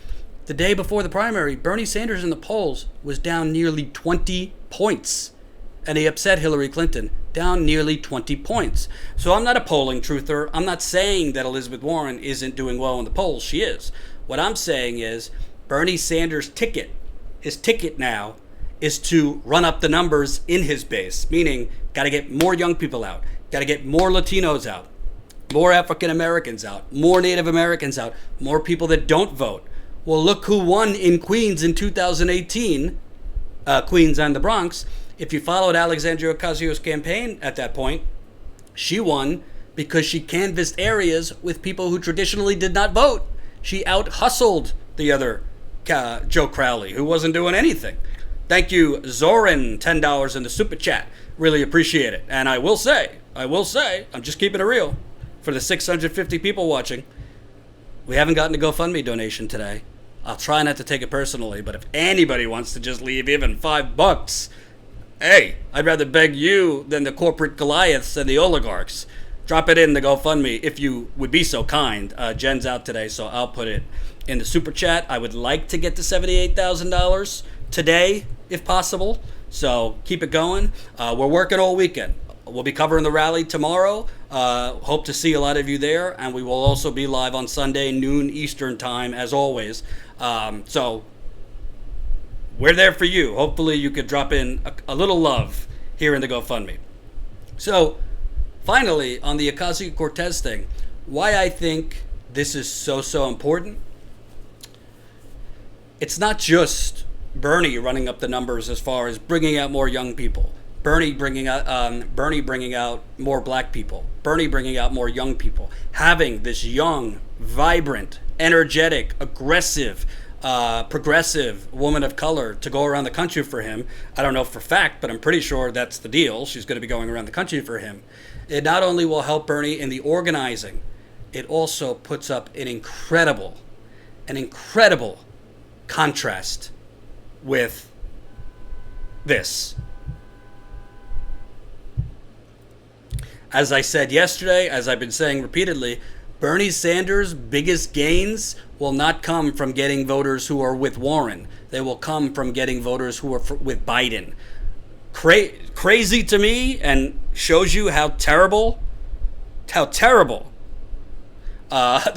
The day before the primary, Bernie Sanders in the polls was down nearly 20 points. And he upset Hillary Clinton, down nearly 20 points. So I'm not a polling truther. I'm not saying that Elizabeth Warren isn't doing well in the polls. She is. What I'm saying is Bernie Sanders' ticket, his ticket now, is to run up the numbers in his base, meaning got to get more young people out, got to get more Latinos out, more African Americans out, more Native Americans out, more people that don't vote. Well, look who won in Queens in 2018, Queens and the Bronx. If you followed Alexandria Ocasio's campaign at that point, she won because she canvassed areas with people who traditionally did not vote. She out-hustled the other Joe Crowley, who wasn't doing anything. Thank you, Zoran, $10 in the super chat. Really appreciate it. And I will say, I'm just keeping it real. For the 650 people watching, we haven't gotten a GoFundMe donation today. I'll try not to take it personally, but if anybody wants to just leave even $5, hey, I'd rather beg you than the corporate Goliaths and the oligarchs. Drop it in the GoFundMe if you would be so kind. Jen's out today, so I'll put it in the super chat. I would like to get to $78,000 today, if possible. So keep it going. We're working all weekend. We'll be covering the rally tomorrow. Hope to see a lot of you there. And we will also be live on Sunday, noon Eastern time, as always. So we're there for you. Hopefully you could drop in a little love here in the GoFundMe. So finally, on the Ocasio-Cortez thing, why I think this is so important. It's not just Bernie running up the numbers as far as bringing out more young people. Bernie bringing out more black people. Bernie bringing out more young people. Having this young, vibrant, energetic, aggressive, progressive woman of color to go around the country for him. I don't know for a fact, but I'm pretty sure that's the deal. She's going to be going around the country for him. It not only will help Bernie in the organizing, it also puts up an incredible contrast with this. As I said yesterday, as I've been saying repeatedly, Bernie Sanders' biggest gains will not come from getting voters who are with Warren. They will come from getting voters who are with Biden. Crazy to me, and shows you how terrible the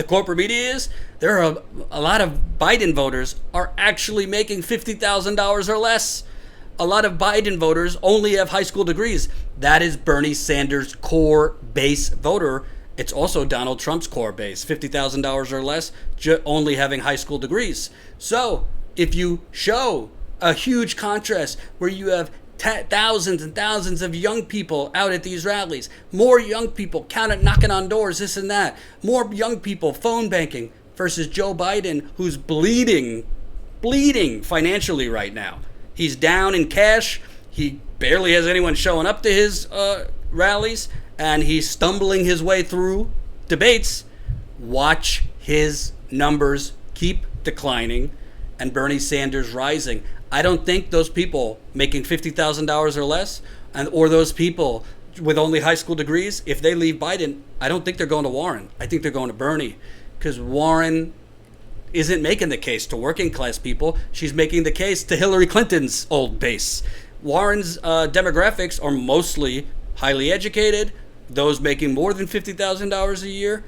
corporate media is. There are a lot of Biden voters are actually making $50,000 or less. A lot of Biden voters only have high school degrees. That is Bernie Sanders' core base voter. It's also Donald Trump's core base, $50,000 or less, only having high school degrees. So if you show a huge contrast where you have thousands and thousands of young people out at these rallies, more young people knocking on doors, this and that, more young people phone banking versus Joe Biden, who's bleeding financially right now. He's down in cash. He barely has anyone showing up to his rallies, and he's stumbling his way through debates. Watch his numbers keep declining and Bernie Sanders rising. I don't think those people making $50,000 or less, or those people with only high school degrees, if they leave Biden, I don't think they're going to Warren. I think they're going to Bernie, because Warren isn't making the case to working class people. She's making the case to Hillary Clinton's old base. Warren's demographics are mostly highly educated, those making more than $50,000 a year.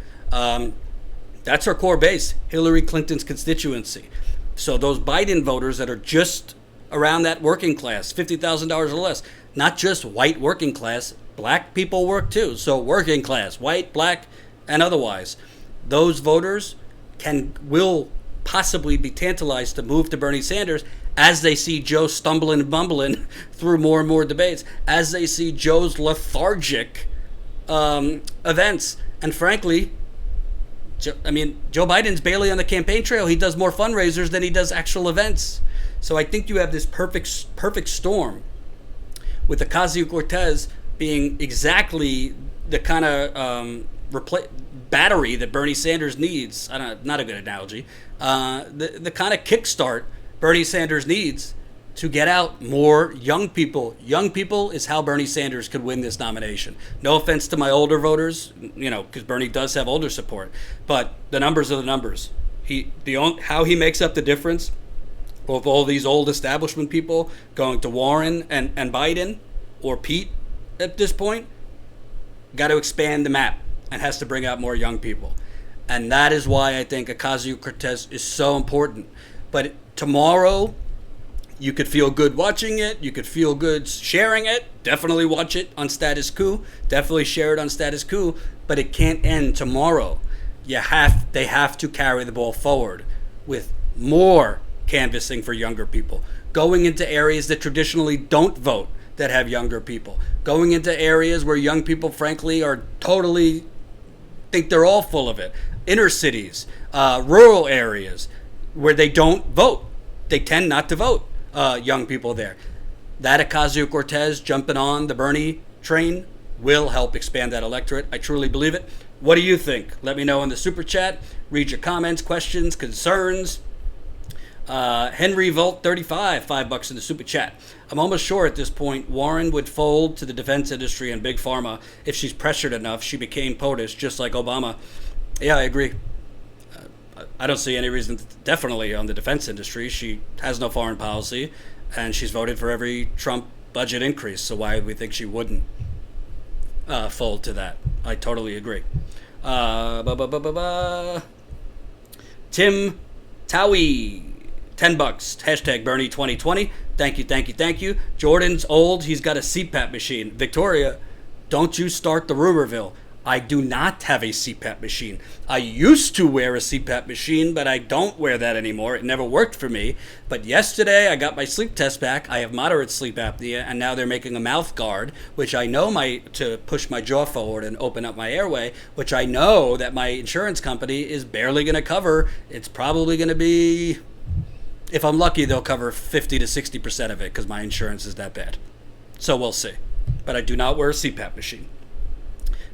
That's her core base, Hillary Clinton's constituency. So those Biden voters that are just around that working class, $50,000 or less, not just white working class, black people work too. So working class, white, black, and otherwise. Those voters will possibly be tantalized to move to Bernie Sanders as they see Joe stumbling and bumbling through more and more debates, as they see Joe's lethargic events. And frankly, Joe Biden's barely on the campaign trail. He does more fundraisers than he does actual events. So I think you have this perfect storm with Ocasio-Cortez being exactly the kind of battery that Bernie Sanders needs. Not a good analogy. The kind of kickstart Bernie Sanders needs to get out more young people. Young people is how Bernie Sanders could win this nomination. No offense to my older voters, because Bernie does have older support, but the numbers are the numbers. How he makes up the difference of all these old establishment people going to Warren and Biden or Pete at this point, got to expand the map and has to bring out more young people. And that is why I think Ocasio-Cortez is so important. But tomorrow, you could feel good watching it. You could feel good sharing it. Definitely watch it on Status Quo. Definitely share it on Status Quo. But it can't end tomorrow. They have to carry the ball forward with more canvassing for younger people. Going into areas that traditionally don't vote that have younger people. Going into areas where young people, frankly, are totally think they're all full of it. Inner cities, rural areas where they don't vote. They tend not to vote, young people there. That Ocasio-Cortez jumping on the Bernie train will help expand that electorate. I truly believe it. What do you think? Let me know in the super chat. Read your comments, questions, concerns. Henry Volt 35, $5 in the super chat. I'm almost sure at this point Warren would fold to the defense industry and big pharma if she's pressured enough. She became POTUS just like Obama. Yeah, I agree. I don't see any reason, definitely on the defense industry. She has no foreign policy, and she's voted for every Trump budget increase. So why would we think she wouldn't fold to that? I totally agree. Tim Towie, $10. Hashtag Bernie 2020. Thank you. Jordan's old. He's got a CPAP machine. Victoria, don't you start the rumorville. I do not have a CPAP machine. I used to wear a CPAP machine, but I don't wear that anymore. It never worked for me. But yesterday, I got my sleep test back. I have moderate sleep apnea, and now they're making a mouth guard, which I know to push my jaw forward and open up my airway, which I know that my insurance company is barely going to cover. It's probably going to be, if I'm lucky, they'll cover 50 to 60% of it because my insurance is that bad. So we'll see. But I do not wear a CPAP machine.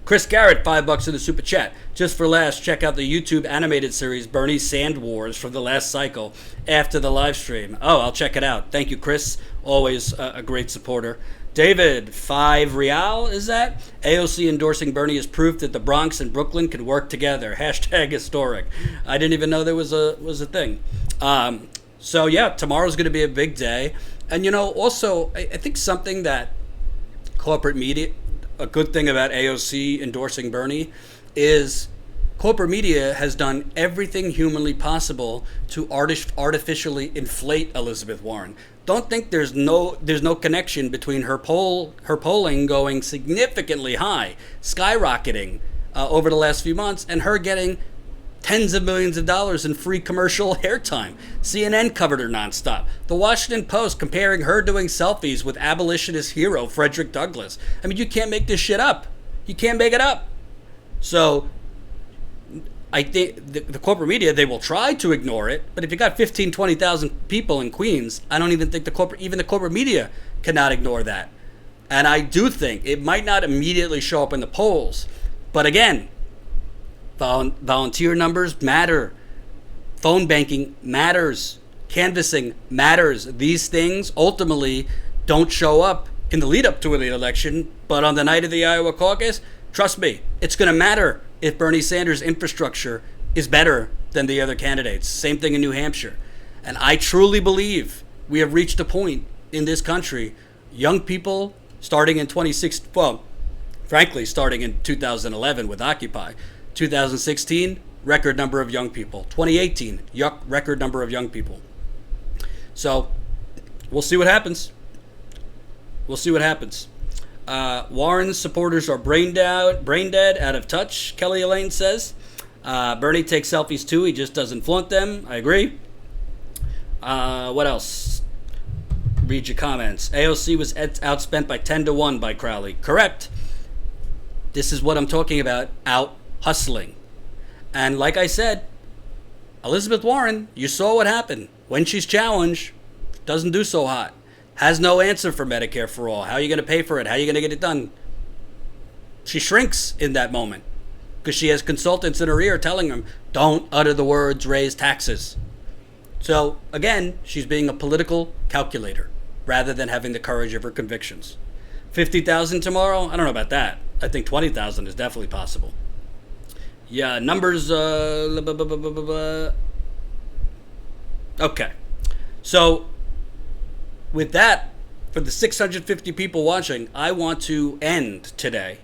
Chris Garrett, $5 in the super chat. Just for laughs, check out the YouTube animated series Bernie Sand Wars from the last cycle after the live stream. Oh, I'll check it out. Thank you, Chris. Always a great supporter. David, $5 is that? AOC endorsing Bernie is proof that the Bronx and Brooklyn can work together. Hashtag historic. I didn't even know there was a thing. So yeah, tomorrow's going to be a big day. And also, I think something that corporate media, a good thing about AOC endorsing Bernie is corporate media has done everything humanly possible to artificially inflate Elizabeth Warren. Don't think there's no connection between her polling going significantly high, skyrocketing over the last few months, and her getting tens of millions of dollars in free commercial airtime. CNN covered her nonstop. The Washington Post comparing her doing selfies with abolitionist hero Frederick Douglass. I mean, you can't make this shit up. You can't make it up. So I think the corporate media, they will try to ignore it, but if you got 15, 20,000 people in Queens, I don't even think the corporate media cannot ignore that. And I do think it might not immediately show up in the polls, but again, volunteer numbers matter. Phone banking matters. Canvassing matters. These things ultimately don't show up in the lead up to the election, but on the night of the Iowa caucus, trust me, it's going to matter if Bernie Sanders' infrastructure is better than the other candidates. Same thing in New Hampshire. And I truly believe we have reached a point in this country, young people starting in starting in 2011 with Occupy, 2016, record number of young people. 2018, record number of young people. So we'll see what happens. Warren's supporters are brain dead, out of touch, Kelly Elaine says. Bernie takes selfies too. He just doesn't flaunt them. I agree. What else? Read your comments. AOC was outspent by 10-1 by Crowley. Correct. This is what I'm talking about. Out hustling. And like I said, Elizabeth Warren, you saw what happened. When she's challenged, doesn't do so hot. Has no answer for Medicare for all. How are you going to pay for it? How are you going to get it done? She shrinks in that moment because she has consultants in her ear telling them, don't utter the words, raise taxes. So again, she's being a political calculator rather than having the courage of her convictions. 50,000 tomorrow? I don't know about that. I think 20,000 is definitely possible. Yeah, numbers. Okay. So, with that, for the 650 people watching, I want to end today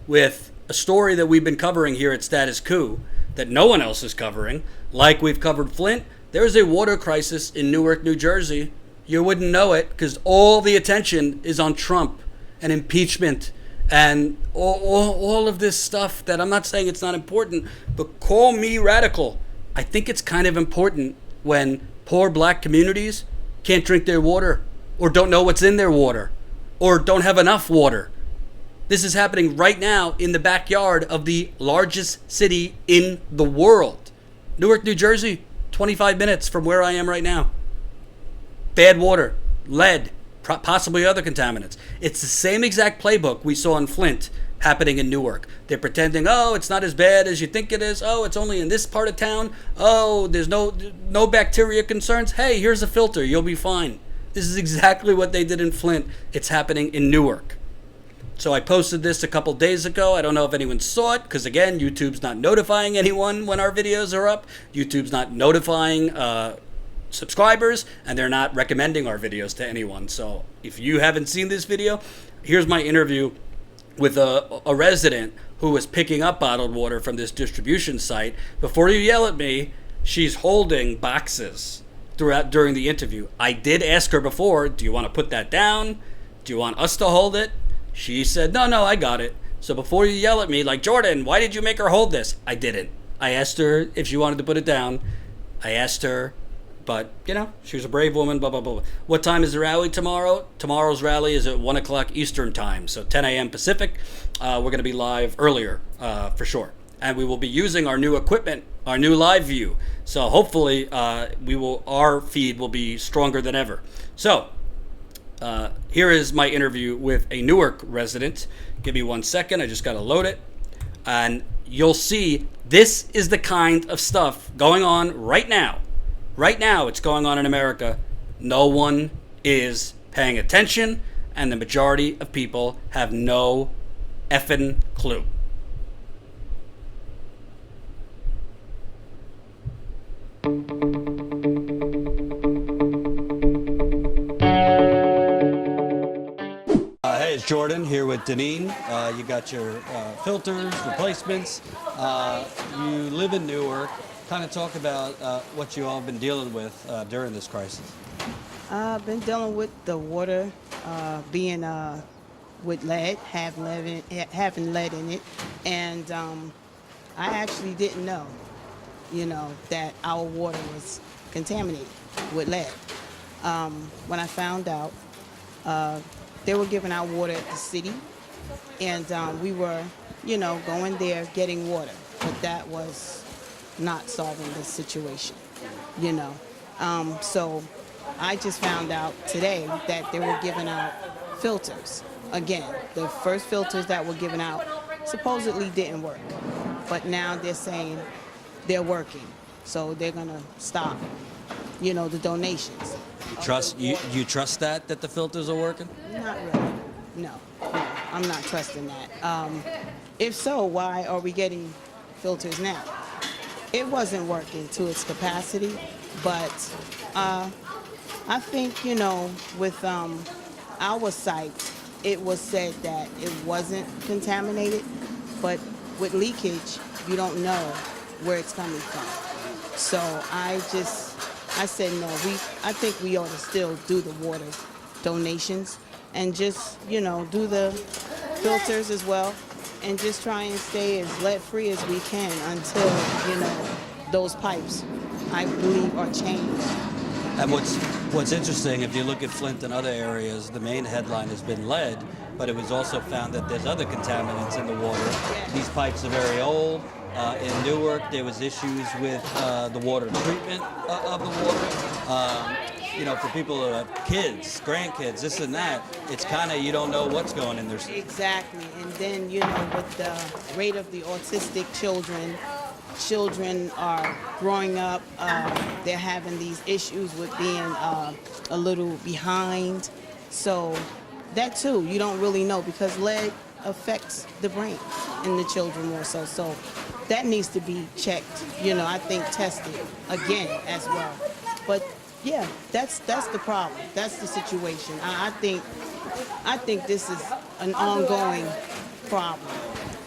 with a story that we've been covering here at Status Quo that no one else is covering, like we've covered Flint. There's a water crisis in Newark, New Jersey. You wouldn't know it because all the attention is on Trump and impeachment and all of this stuff that I'm not saying it's not important, but call me radical. I think it's kind of important when poor black communities can't drink their water or don't know what's in their water or don't have enough water. This is happening right now in the backyard of the largest city in the world. Newark, New Jersey, 25 minutes from where I am right now. Bad water, lead, possibly other contaminants. It's the same exact playbook we saw in Flint happening in Newark. They're pretending, oh, it's not as bad as you think it is. Oh, it's only in this part of town. Oh, there's no bacteria concerns. Hey, here's a filter. You'll be fine. This is exactly what they did in Flint. It's happening in Newark. So I posted this a couple days ago. I don't know if anyone saw it because, again, YouTube's not notifying anyone when our videos are up. YouTube's not notifying subscribers, and they're not recommending our videos to anyone. So if you haven't seen this video, here's my interview with a resident who was picking up bottled water from this distribution site. Before you yell at me, she's holding boxes during the interview. I did ask her before, do you want to put that down? Do you want us to hold it? She said, no, I got it. So before you yell at me, like, Jordan, why did you make her hold this? I didn't. I asked her if she wanted to put it down. I asked her, but, she was a brave woman, blah, blah, blah. What time is the rally tomorrow? Tomorrow's rally is at 1 o'clock Eastern time, so 10 a.m. Pacific. We're going to be live earlier, for sure. And we will be using our new equipment, our new live view. So hopefully our feed will be stronger than ever. So here is my interview with a Newark resident. Give me 1 second. I just got to load it. And you'll see this is the kind of stuff going on right now. Right now, it's going on in America. No one is paying attention, and the majority of people have no effing clue. Hey, it's Jordan here with Deneen. You got your filters, replacements. You live in Newark. Kind of talk about what you all have been dealing with during this crisis. I've been dealing with the water being with lead, having lead in it, and I actually didn't know, that our water was contaminated with lead. When I found out, they were giving out water at the city, and we were, going there getting water, but that was not solving the situation, So I just found out today that they were giving out filters. Again, the first filters that were given out supposedly didn't work, but now they're saying they're working, so they're gonna stop, the donations. You trust that the filters are working? Not really. No, I'm not trusting that. If so, why are we getting filters now? It wasn't working to its capacity, but I think, with our site, it was said that it wasn't contaminated, but with leakage, you don't know where it's coming from. So I said no, I think we ought to still do the water donations and just, do the filters as well. And just try and stay as lead-free as we can until, those pipes, I believe, are changed. And what's interesting, if you look at Flint and other areas, the main headline has been lead, but it was also found that there's other contaminants in the water. Yeah. These pipes are very old. In Newark, there was issues with the water treatment of the water. For people who have kids, grandkids, this and that, it's kind of, you don't know what's going in there. Exactly. And then, with the rate of the autistic children are growing up, they're having these issues with being a little behind. So that too, you don't really know because lead affects the brain in the children more so. So that needs to be checked, I think tested again as well. But yeah, that's the problem. That's the situation. I think this is an ongoing problem.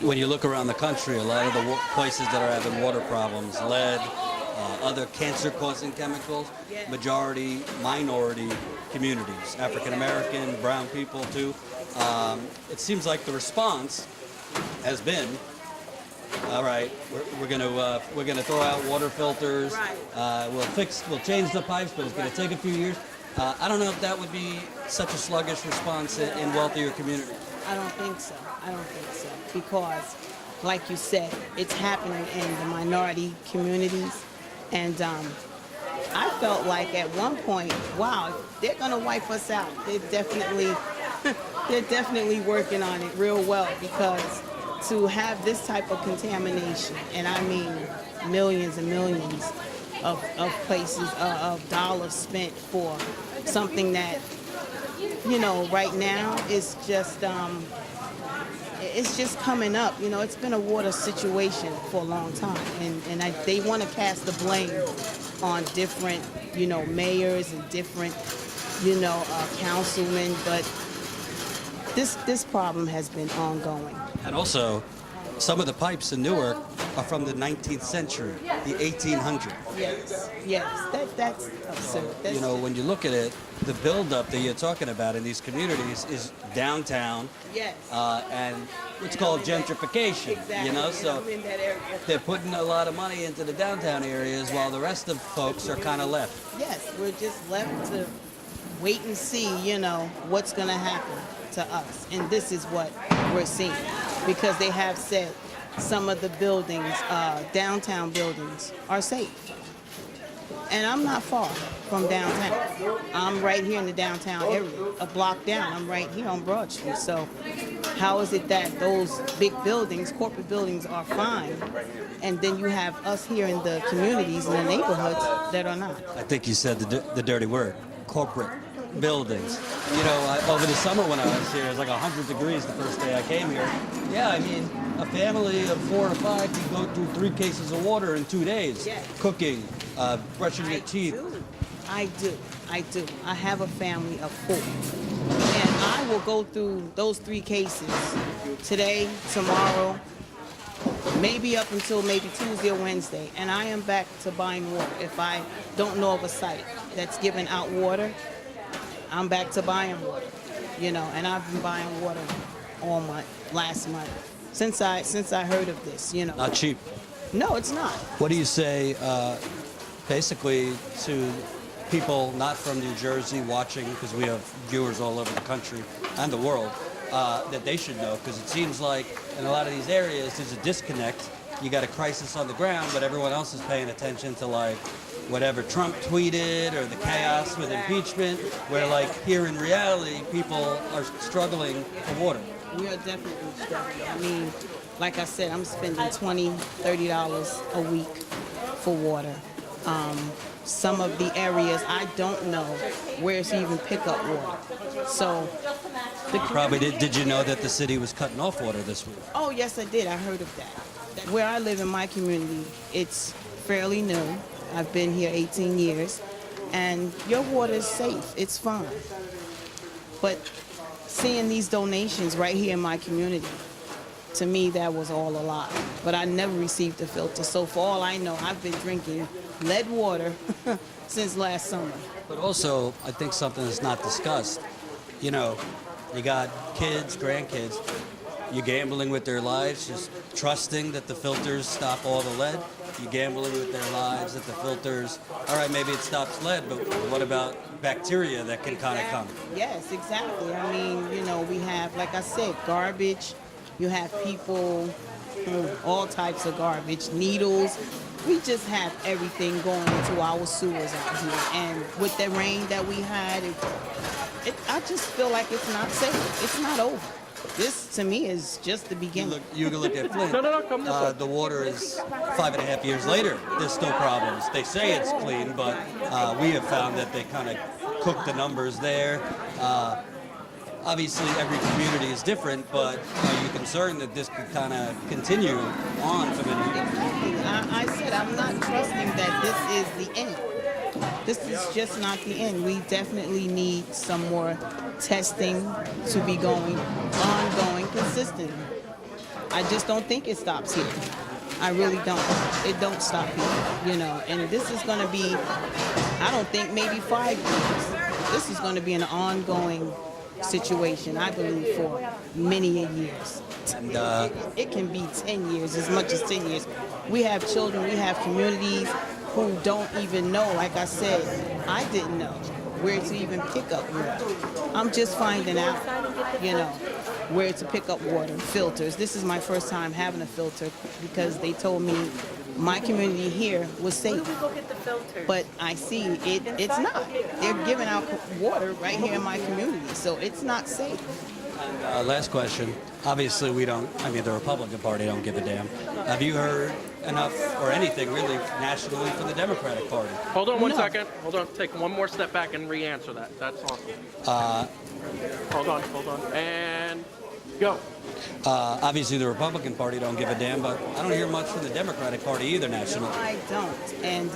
when you look around the country, a lot of the places that are having water problems, lead, other cancer-causing chemicals, majority, minority communities, African-American, brown people too. It seems like the response has been, all right, we're gonna throw out water filters. We'll change the pipes, but it's gonna take a few years. I don't know if that would be such a sluggish response in wealthier communities. I don't think so. Because, like you said, it's happening in the minority communities. And I felt like at one point, wow, they're going to wipe us out. They're definitely working on it real well, because to have this type of contamination, and I mean millions and millions of places, of dollars spent for something that, right now is just, it's just coming up. It's been a water situation for a long time, and they want to cast the blame on different, mayors and different, councilmen, but this problem has been ongoing. And also, some of the pipes in Newark are from the 19th century, the 1800s. Yes, that's absurd. When you look at it, the buildup that you're talking about in these communities is downtown. Yes. And it's called gentrification. Exactly. So in that area. they're putting a lot of money into the downtown areas while the rest of folks are kind of left. Yes, we're just left to wait and see, what's going to happen to us. And this is what we're seeing, because they have said some of the buildings, downtown buildings, are safe. And I'm not far from downtown. I'm right here in the downtown area, a block down. I'm right here on Broad Street. So how is it that those big buildings, corporate buildings, are fine, and then you have us here in the communities, in the neighborhoods, that are not? I think you said the dirty word, corporate buildings. Over the summer when I was here, it was like 100 degrees the first day I came here. Yeah, I mean, a family of 4 or 5 can go through 3 cases of water in 2 days. Yes. Cooking, brushing your teeth. I do. I have a family of 4. And I will go through those 3 cases today, tomorrow, maybe up until maybe Tuesday or Wednesday. And I am back to buying water. If I don't know of a site that's giving out water, I'm back to buying water, and I've been buying water all month, last month, since I heard of this, Not cheap. No, it's not. What do you say, basically, to people not from New Jersey watching, because we have viewers all over the country and the world, that they should know? Because it seems like in a lot of these areas there's a disconnect. You got a crisis on the ground, but everyone else is paying attention to whatever Trump tweeted or the chaos with impeachment, where here in reality people are struggling for water. We are definitely struggling. I mean, like I said, I'm spending $20, $30 a week for water. Some of the areas I don't know where to even pick up water. So Did you know that the city was cutting off water this week? Oh, yes, I did. I heard of that. Where I live in my community, it's fairly new. I've been here 18 years, and your water is safe. It's fine. But seeing these donations right here in my community, to me, that was all a lie. But I never received a filter. So for all I know, I've been drinking lead water since last summer. But also, I think something that's not discussed, you got kids, grandkids, you're gambling with their lives, just trusting that the filters stop all the lead. You're gambling with their lives that the filters, all right, maybe it stops lead, but what about bacteria that can kind of come? Yes, exactly. I mean, we have, like I said, garbage. You have people, all types of garbage, needles. We just have everything going into our sewers out here. And with the rain that we had, I just feel like it's not safe. It's not over. This, to me, is just the beginning. You can look at Flint. The water is 5.5 years later. There's still problems. They say it's clean, but we have found that they kind of cook the numbers there. Obviously, every community is different, but are you concerned that this could kind of continue on for many years? Exactly. I said I'm not trusting that this is the end. This is just not the end. We definitely need some more testing to be ongoing consistently. I just don't think it stops here. I really don't. It don't stop here, And this is going to be, I don't think, maybe 5 years. This is going to be an ongoing situation, I believe, for many years. And It can be 10 years, as much as 10 years. We have children, we have communities who don't even know. Like I said, I didn't know where to even pick up water. I'm just finding out, where to pick up water, filters. This is my first time having a filter because they told me my community here was safe. But I see it's not. They're giving out water right here in my community, so it's not safe. last question. Obviously, the Republican Party don't give a damn. Have you heard enough or anything really nationally for the Democratic Party? Hold on one second. Hold on. Take one more step back and re-answer that. That's awesome. Hold on. And go. Obviously, the Republican Party don't give a damn, but I don't hear much from the Democratic Party either nationally. I don't. And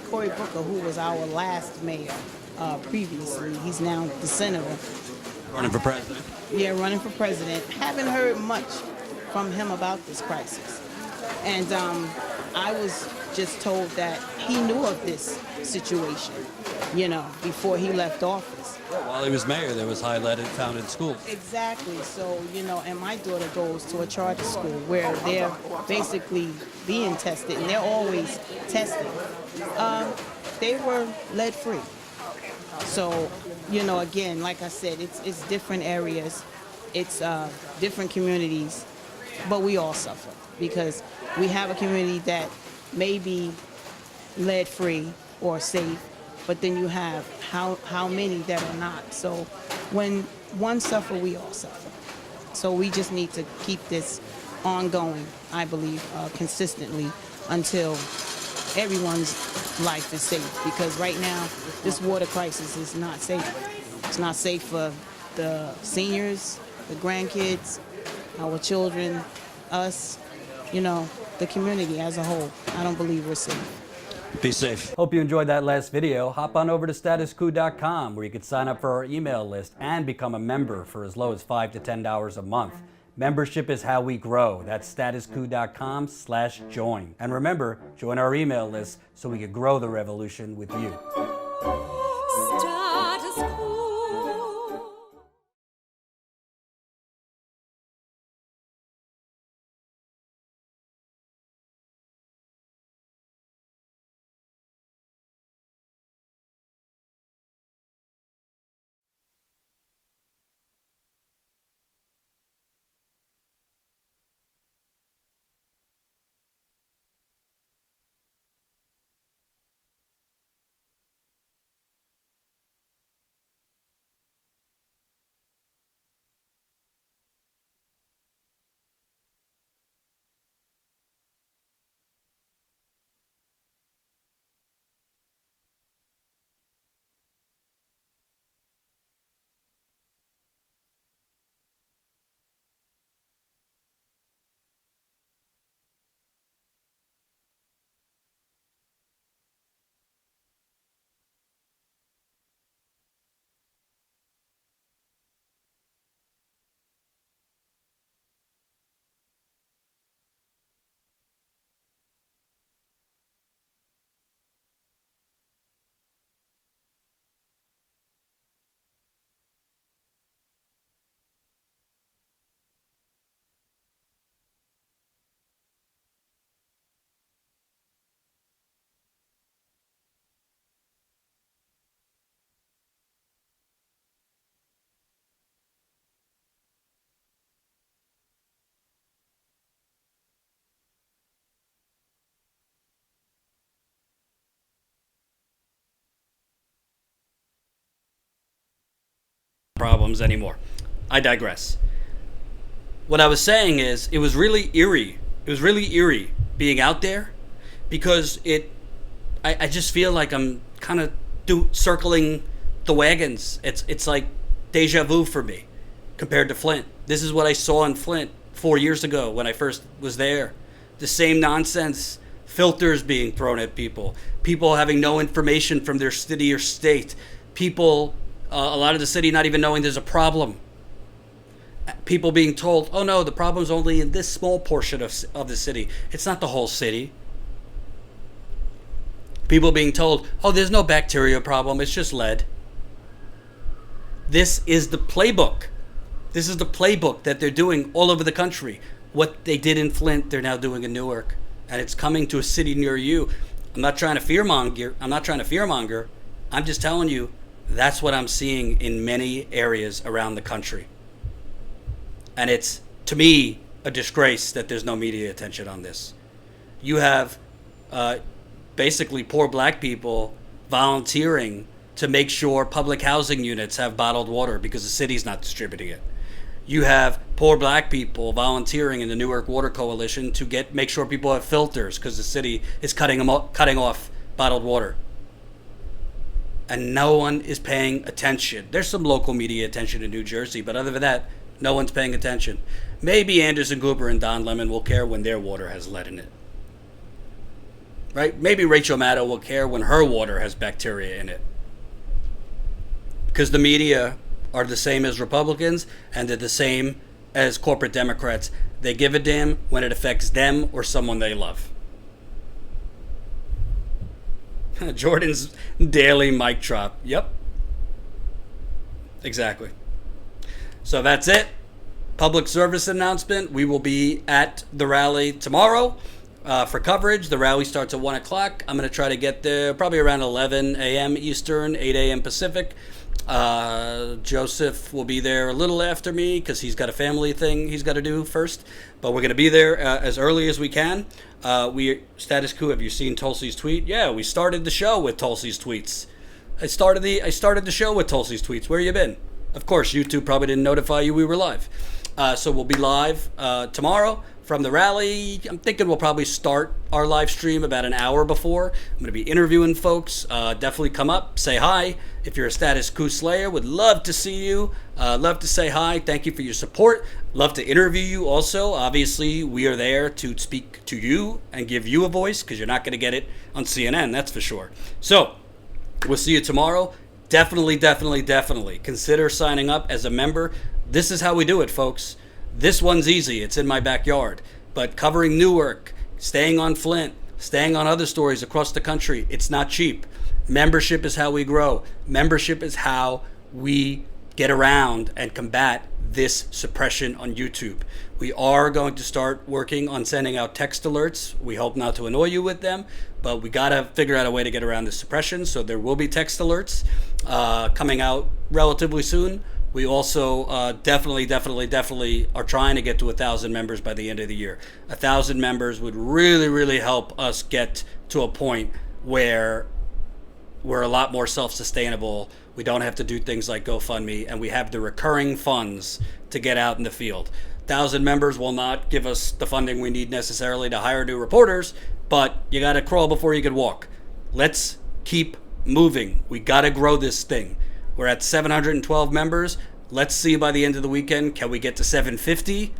Cory Booker, who was our last mayor previously, he's now the senator. Running for president? Yeah, running for president. Haven't heard much from him about this crisis. And I was just told that he knew of this situation, before he left office. While he was mayor, there was high lead found in schools. Exactly. So, and my daughter goes to a charter school where they're basically being tested, and they're always tested. They were lead-free. So, again, like I said, it's different areas, it's different communities, but we all suffer because we have a community that may be lead-free or safe, but then you have how many that are not. So when one suffer, we all suffer. So we just need to keep this ongoing, I believe, consistently until everyone's life is safe. Because right now, this water crisis is not safe. It's not safe for the seniors, the grandkids, our children, us, the community as a whole. I don't believe we're safe. Be safe. Hope you enjoyed that last video. Hop on over to statuscoup.com where you can sign up for our email list and become a member for as low as $5 to $10 a month. Membership is how we grow. That's statuscoup.com/join. And remember, join our email list so we can grow the revolution with you. Status quo. Problems anymore. I digress. What I was saying is, it was really eerie. It was really eerie being out there because I just feel like I'm kind of circling the wagons. It's like deja vu for me compared to Flint. This is what I saw in Flint 4 years ago when I first was there. The same nonsense, filters being thrown at people having no information from their city or state, people, a lot of the city not even knowing there's a problem. People being told, oh no, the problem's only in this small portion of the city. It's not the whole city. People being told, oh, there's no bacteria problem, it's just lead. This is the playbook. This is the playbook that they're doing all over the country. What they did in Flint, they're now doing in Newark. And it's coming to a city near you. I'm not trying to fearmonger. I'm just telling you, that's what I'm seeing in many areas around the country. And it's, to me, a disgrace that there's no media attention on this. You have basically poor black people volunteering to make sure public housing units have bottled water because the city's not distributing it. You have poor black people volunteering in the Newark Water Coalition to make sure people have filters because the city is cutting off bottled water. And no one is paying attention. There's some local media attention in New Jersey, but other than that, no one's paying attention. Maybe Anderson Cooper and Don Lemon will care when their water has lead in it. Right? Maybe Rachel Maddow will care when her water has bacteria in it. Because the media are the same as Republicans and they're the same as corporate Democrats. They give a damn when it affects them or someone they love. Jordan's daily mic drop. Yep. Exactly. So that's it. Public service announcement. We will be at the rally tomorrow for coverage. The rally starts at 1 o'clock. I'm going to try to get there probably around 11 a.m. Eastern, 8 a.m. Pacific. Joseph will be there a little after me because he's got a family thing he's got to do first. But we're going to be there as early as we can. Status Quo, have you seen Tulsi's tweet? Yeah, we started the show with Tulsi's tweets. I started the show with Tulsi's tweets. Where you been? Of course, YouTube probably didn't notify you we were live. So we'll be live tomorrow from the rally. I'm thinking we'll probably start our live stream about an hour before. I'm going to be interviewing folks. Definitely come up, say hi. If you're a Status Quo Slayer, would love to see you. Love to say hi. Thank you for your support. Love to interview you also. Obviously, we are there to speak to you and give you a voice because you're not going to get it on CNN, that's for sure. So we'll see you tomorrow. Definitely consider signing up as a member. This is how we do it, folks. This one's easy. It's in my backyard. But covering Newark, staying on Flint, staying on other stories across the country, it's not cheap. Membership is how we grow. Membership is how we get around and combat this suppression on YouTube. We are going to start working on sending out text alerts. We hope not to annoy you with them, but we got to figure out a way to get around this suppression. So there will be text alerts coming out relatively soon. We also definitely are trying to get to 1,000 members by the end of the year. 1,000 members would really help us get to a point where we're a lot more self-sustainable. We don't have to do things like GoFundMe, and we have the recurring funds to get out in the field. 1,000 members will not give us the funding we need necessarily to hire new reporters, but you got to crawl before you can walk. Let's keep moving. We got to grow this thing. We're at 712 members. Let's see by the end of the weekend, can we get to 750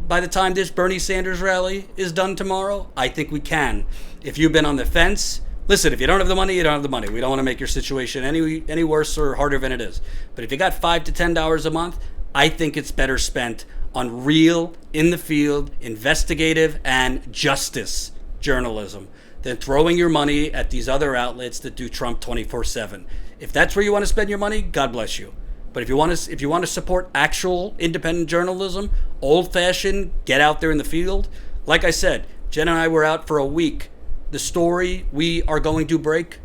by the time this Bernie Sanders rally is done tomorrow? I think we can. If you've been on the fence, listen, if you don't have the money, you don't have the money. We don't want to make your situation any worse or harder than it is. But if you got $5 to $10 a month, I think it's better spent on real, in the field, investigative, and justice journalism than throwing your money at these other outlets that do Trump 24/7. If that's where you want to spend your money, God bless you. But if you want to support actual independent journalism, old-fashioned, get out there in the field. Like I said, Jen and I were out for a week. The story we are going to break,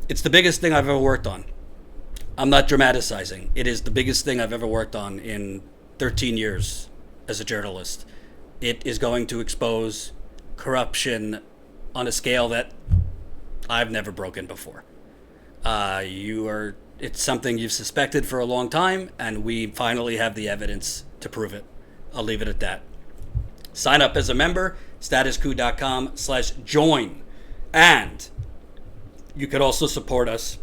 it's the biggest thing I've ever worked on. I'm not dramatizing. It is the biggest thing I've ever worked on in 13 years as a journalist. It is going to expose corruption on a scale that I've never broken before. It's something you've suspected for a long time, and we finally have the evidence to prove it. I'll leave it at that. Sign up as a member, statusquo.com/join. And you could also support us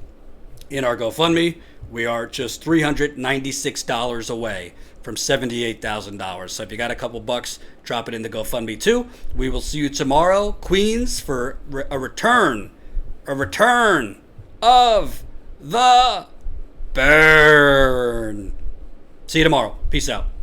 in our GoFundMe. We are just $396 away from $78,000. So if you got a couple bucks, drop it in the GoFundMe too. We will see you tomorrow, Queens, for a return of the BERN. See you tomorrow. Peace out.